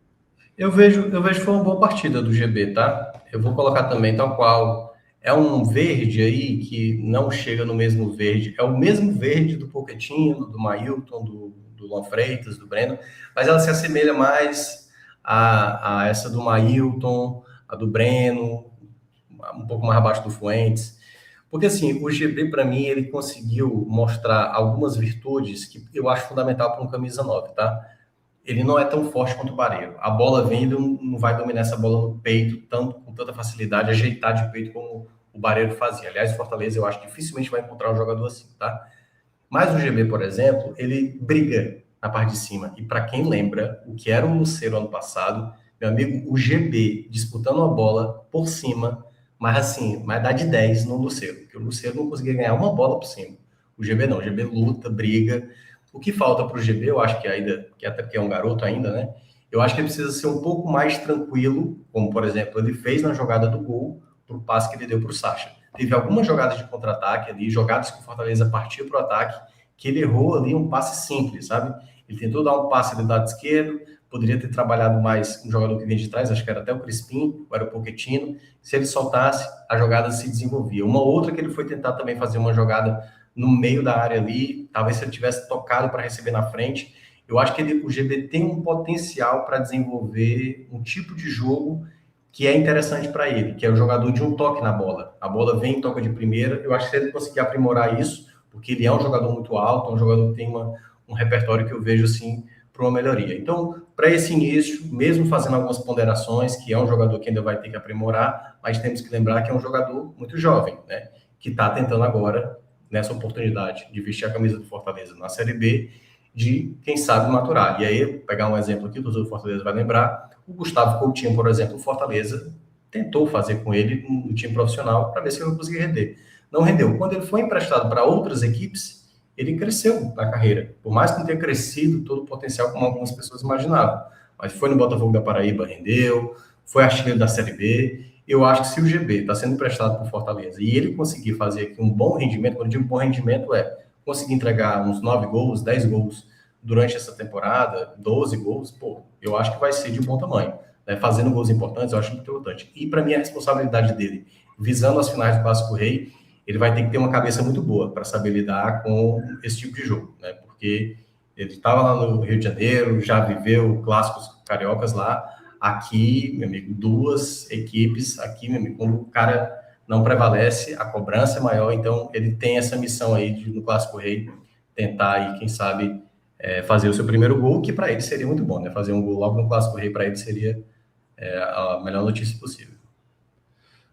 Eu vejo que foi uma boa partida do GB, tá? Eu vou colocar também tal qual. É um verde aí que não chega no mesmo verde. É o mesmo verde do Pochettino, do Mailton, do Luan Freitas, do Breno, mas ela se assemelha mais a essa do Mailton, a do Breno, um pouco mais abaixo do Fuentes. Porque, assim, o GB, para mim, ele conseguiu mostrar algumas virtudes que eu acho fundamental para um camisa 9, tá? Ele não é tão forte quanto o Barreiro. A bola vem, ele não vai dominar essa bola no peito com tanta facilidade, ajeitar de peito como o Barreiro fazia. Aliás, o Fortaleza, eu acho que dificilmente vai encontrar um jogador assim, tá? Mas o GB, por exemplo, ele briga na parte de cima. E para quem lembra o que era o Lucero ano passado, meu amigo, o GB disputando a bola por cima, mas assim, mas dá de 10 no Lucero, porque o Lucero não conseguia ganhar uma bola por cima. O GB não, o GB luta, briga. O que falta para o GB, eu acho que ainda, que até porque é um garoto ainda, né? Eu acho que ele precisa ser um pouco mais tranquilo, como, por exemplo, ele fez na jogada do gol, pro passe que ele deu para o Sacha. Teve algumas jogadas de contra-ataque ali, jogadas que o Fortaleza partiu para o ataque, que ele errou ali um passe simples, sabe? Ele tentou dar um passe do lado esquerdo, poderia ter trabalhado mais um jogador que vem de trás, acho que era até o Crispim, ou era o Pochettino. Se ele soltasse, a jogada se desenvolvia. Uma outra que ele foi tentar também fazer uma jogada no meio da área ali, talvez se ele tivesse tocado para receber na frente. Eu acho que o GB tem um potencial para desenvolver um tipo de jogo que é interessante para ele, que é o jogador de um toque na bola. A bola vem, toca de primeira. Eu acho que se ele conseguir aprimorar isso, porque ele é um jogador muito alto, é um jogador que tem um repertório que eu vejo assim para uma melhoria. Então, para esse início, mesmo fazendo algumas ponderações, que é um jogador que ainda vai ter que aprimorar, mas temos que lembrar que é um jogador muito jovem, né? Que está tentando agora, nessa oportunidade de vestir a camisa do Fortaleza na Série B, de, quem sabe, maturar. E aí, pegar um exemplo aqui, o torcedor do Fortaleza vai lembrar, o Gustavo Coutinho, por exemplo, o Fortaleza tentou fazer com ele no time profissional para ver se ele não conseguia render. Não rendeu. Quando ele foi emprestado para outras equipes, ele cresceu na carreira. Por mais que não tenha crescido todo o potencial como algumas pessoas imaginavam. Mas foi no Botafogo da Paraíba, rendeu, foi artilheiro da Série B. Eu acho que se o GB está sendo emprestado para o Fortaleza e ele conseguir fazer aqui um bom rendimento, quando eu digo bom rendimento conseguir entregar uns 9 gols, 10 gols durante essa temporada, 12 gols, pô, eu acho que vai ser de bom tamanho. Né? Fazendo gols importantes, eu acho muito importante. E para mim, a responsabilidade dele, visando as finais do Clássico Rei, ele vai ter que ter uma cabeça muito boa para saber lidar com esse tipo de jogo, né? Porque ele estava lá no Rio de Janeiro, já viveu clássicos cariocas lá. Aqui, meu amigo, 2 equipes, aqui, meu amigo, quando o cara não prevalece, a cobrança é maior, então ele tem essa missão aí de, no Clássico Rei, tentar aí, quem sabe, fazer o seu primeiro gol, que para ele seria muito bom, né? Fazer um gol logo no Clássico Rei para ele seria a melhor notícia possível.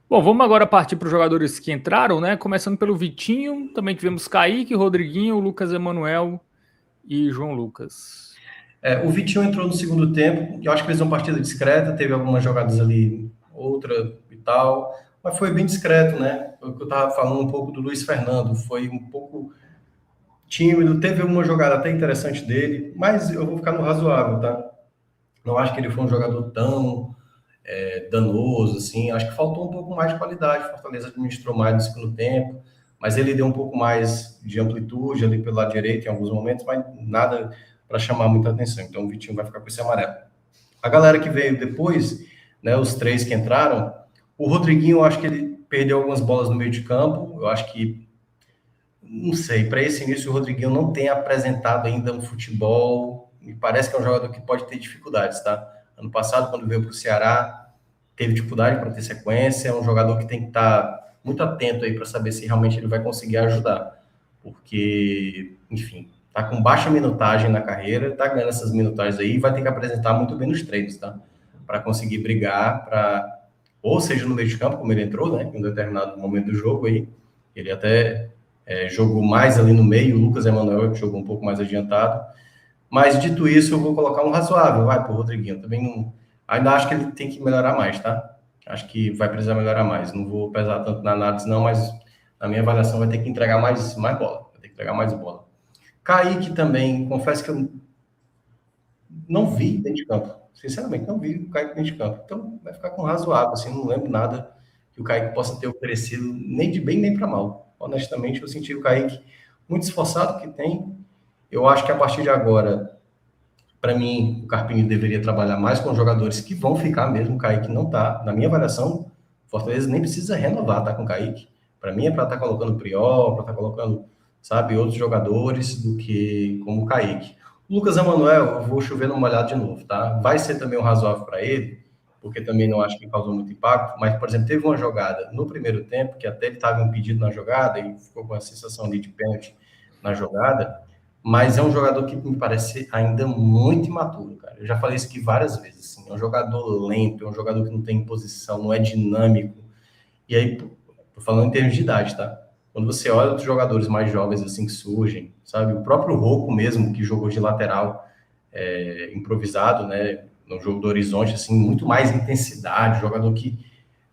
Bom, vamos agora partir para os jogadores que entraram, né? Começando pelo Vitinho, também tivemos Kaique, Rodriguinho, Lucas Emanuel e João Lucas. O Vitinho entrou no segundo tempo, eu acho que fez uma partida discreta, teve algumas jogadas ali, outra e tal, mas foi bem discreto, né? O que eu estava falando um pouco do Luiz Fernando, foi um pouco tímido, teve uma jogada até interessante dele, mas eu vou ficar no razoável, tá? Não acho que ele foi um jogador tão danoso, assim, acho que faltou um pouco mais de qualidade, Fortaleza administrou mais no segundo tempo, mas ele deu um pouco mais de amplitude ali pelo lado direito em alguns momentos, mas nada para chamar muita atenção, então o Vitinho vai ficar com esse amarelo. A galera que veio depois, né, os 3 que entraram, o Rodriguinho, eu acho que ele perdeu algumas bolas no meio de campo, eu acho que, não sei, para esse início o Rodriguinho não tem apresentado ainda um futebol, me parece que é um jogador que pode ter dificuldades, tá? Ano passado, quando veio para o Ceará, teve dificuldade para ter sequência, é um jogador que tem que estar muito atento aí para saber se realmente ele vai conseguir ajudar, porque, enfim, tá com baixa minutagem na carreira, tá ganhando essas minutagens aí e vai ter que apresentar muito bem nos treinos, tá? Para conseguir brigar, ou seja, no meio de campo, como ele entrou, né, em um determinado momento do jogo aí, ele até jogou mais ali no meio, o Lucas Emanuel jogou um pouco mais adiantado, mas dito isso, eu vou colocar um razoável, vai pro Rodriguinho, também não, ainda acho que ele tem que melhorar mais, tá? Acho que vai precisar melhorar mais, não vou pesar tanto na análise não, mas na minha avaliação vai ter que entregar mais bola, vai ter que entregar mais bola. Kaique também, confesso que eu não vi dentro de campo, sinceramente, não vi o Kaique dentro de campo, então vai ficar com razoável, assim, não lembro nada que o Kaique possa ter oferecido, nem de bem nem para mal. Honestamente, eu senti o Kaique muito esforçado que tem. Eu acho que a partir de agora, para mim, o Carpini deveria trabalhar mais com jogadores que vão ficar mesmo. O Kaique não tá, na minha avaliação, o Fortaleza nem precisa renovar, tá, com o Kaique. Para mim é para estar colocando o Prior, para estar colocando, sabe, outros jogadores do que como o Kaique. O Lucas Emanuel, eu vou chover numa olhada de novo, tá? Vai ser também um razoável para ele, porque também não acho que causou muito impacto, mas, por exemplo, teve uma jogada no primeiro tempo, que até ele estava impedido na jogada, e ficou com a sensação ali de pênalti na jogada, mas é um jogador que me parece ainda muito imaturo, cara. Eu já falei isso aqui várias vezes, assim, é um jogador lento, é um jogador que não tem posição, não é dinâmico, e aí, tô falando em termos de idade, tá? Quando você olha outros jogadores mais jovens, assim, que surgem, sabe? O próprio Rocco mesmo, que jogou de lateral improvisado, né? No jogo do Horizonte, assim, muito mais intensidade, jogador que,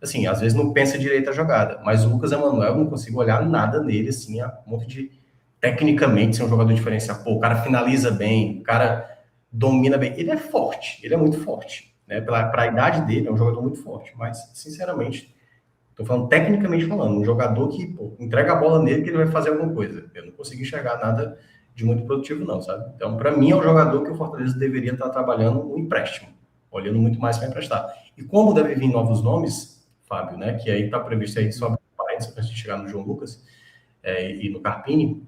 assim, às vezes não pensa direito a jogada, mas o Lucas Emanuel, eu não consigo olhar nada nele, assim, a ponto de, tecnicamente, ser um jogador diferencial. Pô, o cara finaliza bem, o cara domina bem, ele é forte, ele é muito forte, né? Para a idade dele, é um jogador muito forte, mas, sinceramente, Estou falando tecnicamente falando, um jogador que entrega a bola nele que ele vai fazer alguma coisa. Eu não consegui enxergar nada de muito produtivo, não, sabe? Então, para mim, é um jogador que o Fortaleza deveria estar trabalhando um empréstimo, olhando muito mais para emprestar. E como deve vir novos nomes, Fábio, né? Que aí está previsto aí só antes de chegar no João Lucas e no Carpini,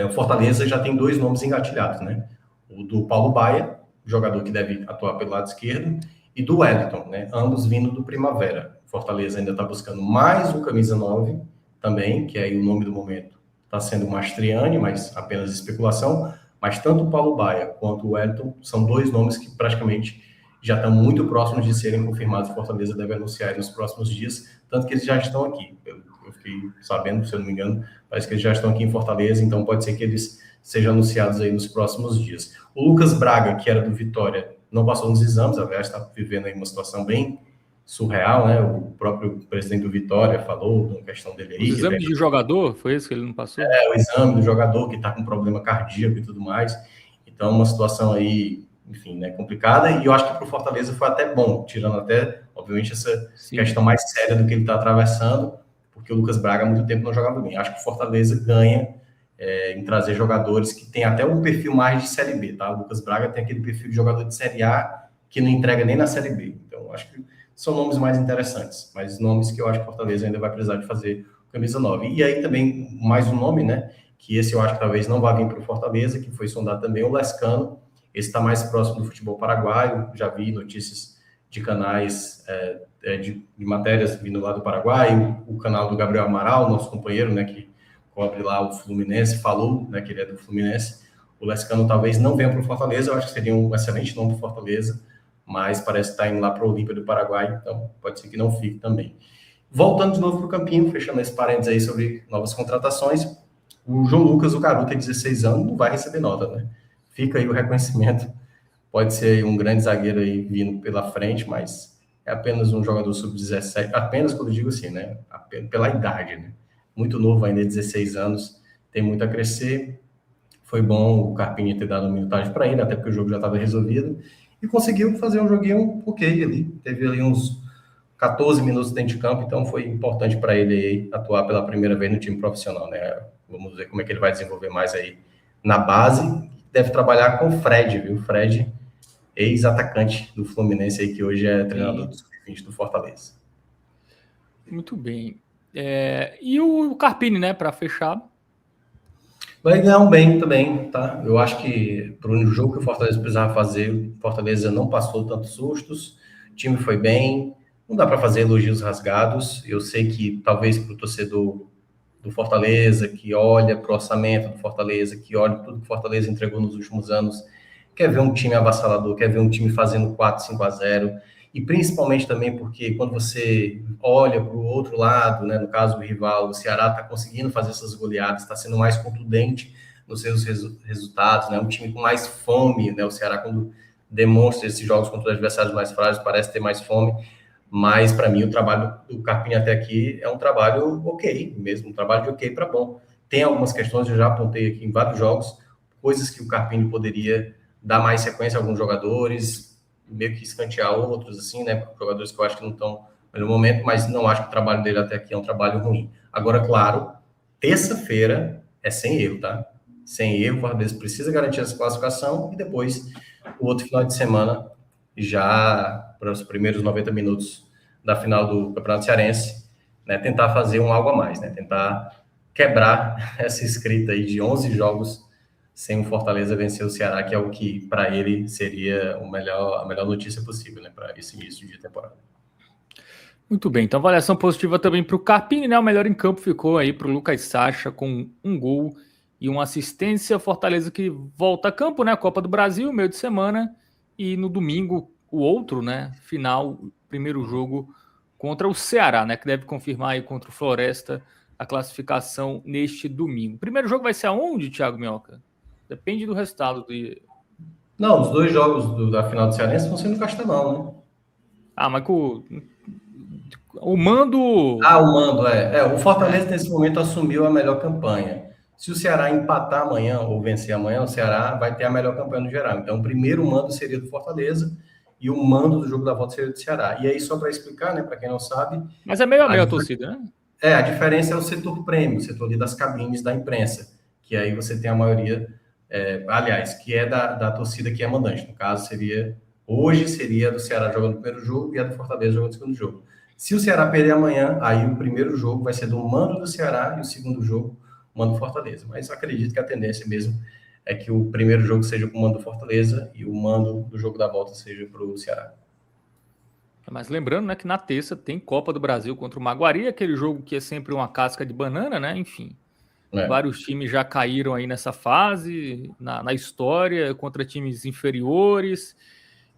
o Fortaleza já tem 2 nomes engatilhados, né? O do Paulo Baia, jogador que deve atuar pelo lado esquerdo, e do Wellington, né? Ambos vindo do Primavera. Fortaleza ainda está buscando mais um camisa 9 também, que aí o nome do momento está sendo o Mastriani, mas apenas especulação. Mas tanto o Paulo Baia quanto o Wellington são 2 nomes que praticamente já estão muito próximos de serem confirmados. Fortaleza deve anunciar nos próximos dias, tanto que eles já estão aqui. Eu fiquei sabendo, se eu não me engano, parece que eles já estão aqui em Fortaleza, então pode ser que eles sejam anunciados aí nos próximos dias. O Lucas Braga, que era do Vitória, não passou nos exames, aliás, está vivendo aí uma situação bem surreal, né? O próprio presidente do Vitória falou da questão dele aí. Os exames de jogador, foi isso que ele não passou? O exame do jogador que está com problema cardíaco e tudo mais. Então, uma situação aí, enfim, né, complicada. E eu acho que para o Fortaleza foi até bom, tirando até, obviamente, essa questão mais séria do que ele está atravessando, porque o Lucas Braga há muito tempo não jogava bem. Acho que o Fortaleza ganha em trazer jogadores que tem até um perfil mais de Série B, tá? O Lucas Braga tem aquele perfil de jogador de Série A que não entrega nem na Série B. Então, acho que são nomes mais interessantes, mas nomes que eu acho que o Fortaleza ainda vai precisar de fazer camisa 9. E aí também, mais um nome, né? Que esse eu acho que talvez não vá vir para o Fortaleza, que foi sondado também, o Lescano. Esse está mais próximo do futebol paraguaio. Já vi notícias de canais, de matérias vindo lá do Paraguai. O canal do Gabriel Amaral, nosso companheiro, né? Que cobre lá o Fluminense, falou, né? Que ele é do Fluminense. O Lescano talvez não venha para o Fortaleza. Eu acho que seria um excelente nome para o Fortaleza, mas parece estar indo lá para o Olímpia do Paraguai, então pode ser que não fique também. Voltando de novo para o Campinho, fechando esse parênteses aí sobre novas contratações, o João Lucas, o garoto, tem 16 anos, não vai receber nota, né? Fica aí o reconhecimento, pode ser um grande zagueiro aí vindo pela frente, mas é apenas um jogador sub-17, apenas quando eu digo assim, né? Pela idade, né? Muito novo ainda, 16 anos, tem muito a crescer. Foi bom o Carpini ter dado uma minutagem para ele, até porque o jogo já estava resolvido, e conseguiu fazer um joguinho ok ali. Teve ali uns 14 minutos dentro de campo, então foi importante para ele atuar pela primeira vez no time profissional, né? Vamos ver como é que ele vai desenvolver mais aí na base. Deve trabalhar com o Fred, viu? Fred, ex-atacante do Fluminense aí, que hoje é treinador do Sub-20 do Fortaleza. Muito bem. E o Carpini, né, para fechar? Vai ganhar um bem também, tá? Eu acho que para o jogo que o Fortaleza precisava fazer, o Fortaleza não passou tantos sustos, o time foi bem, não dá para fazer elogios rasgados. Eu sei que talvez para o torcedor do Fortaleza, que olha para o orçamento do Fortaleza, que olha tudo que o Fortaleza entregou nos últimos anos, quer ver um time avassalador, quer ver um time fazendo 4-5-0, e principalmente também porque quando você olha para o outro lado, né, no caso do rival, o Ceará está conseguindo fazer essas goleadas, está sendo mais contundente nos seus resultados, né, um time com mais fome, né, o Ceará quando demonstra esses jogos contra os adversários mais frágeis parece ter mais fome, mas para mim o trabalho do Carpini até aqui é um trabalho ok, mesmo, um trabalho de ok para bom. Tem algumas questões, eu já apontei aqui em vários jogos, coisas que o Carpini poderia dar mais sequência a alguns jogadores, meio que escantear outros, assim, né? Jogadores que eu acho que não estão no melhor momento, mas não acho que o trabalho dele até aqui é um trabalho ruim. Agora, claro, terça-feira é sem erro, tá? Sem erro, o Fortaleza precisa garantir essa classificação e depois o outro final de semana, já para os primeiros 90 minutos da final do Campeonato Cearense, né? Tentar fazer um algo a mais, né? Tentar quebrar essa escrita aí de 11 jogos sem o Fortaleza vencer o Ceará, que é o que, para ele, seria a melhor notícia possível, né, para esse início de temporada. Muito bem, então avaliação positiva também para o Carpini, né? O melhor em campo ficou aí para o Lucas Sacha, com um gol e uma assistência. Fortaleza que volta a campo, né? Copa do Brasil, meio de semana, e no domingo, o outro, né? Final, primeiro jogo contra o Ceará, né? Que deve confirmar aí contra o Floresta a classificação neste domingo. O primeiro jogo vai ser aonde, Thiago Minhoca? Depende do resultado. Não, os 2 jogos da final do Cearense vão ser no Castelão, né? Ah, mas o mando... O mando, o Fortaleza, nesse momento, assumiu a melhor campanha. Se o Ceará empatar amanhã ou vencer amanhã, o Ceará vai ter a melhor campanha no geral. Então, o primeiro mando seria do Fortaleza e o mando do jogo da volta seria do Ceará. E aí, só para explicar, né, para quem não sabe... Mas é meio a meio a torcida, né? A diferença é o setor prêmio, o setor ali das cabines da imprensa, que aí você tem a maioria, aliás, que é da torcida que é mandante. No caso, hoje seria do Ceará jogando o primeiro jogo e a do Fortaleza jogando o segundo jogo. Se o Ceará perder amanhã, aí o primeiro jogo vai ser do mando do Ceará e o segundo jogo, mando do Fortaleza. Mas acredito que a tendência mesmo é que o primeiro jogo seja com o mando do Fortaleza e o mando do jogo da volta seja para o Ceará. Mas lembrando, né, que na terça tem Copa do Brasil contra o Maguari, aquele jogo que é sempre uma casca de banana, né? Enfim, vários times já caíram aí nessa fase, na história, contra times inferiores.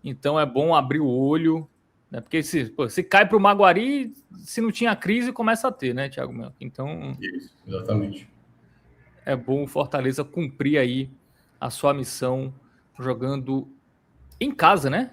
Então é bom abrir o olho, né? Porque se cai para o Maguari, se não tinha crise, começa a ter, né, Thiago Mel? Então, isso, exatamente. É bom o Fortaleza cumprir aí a sua missão jogando em casa, né?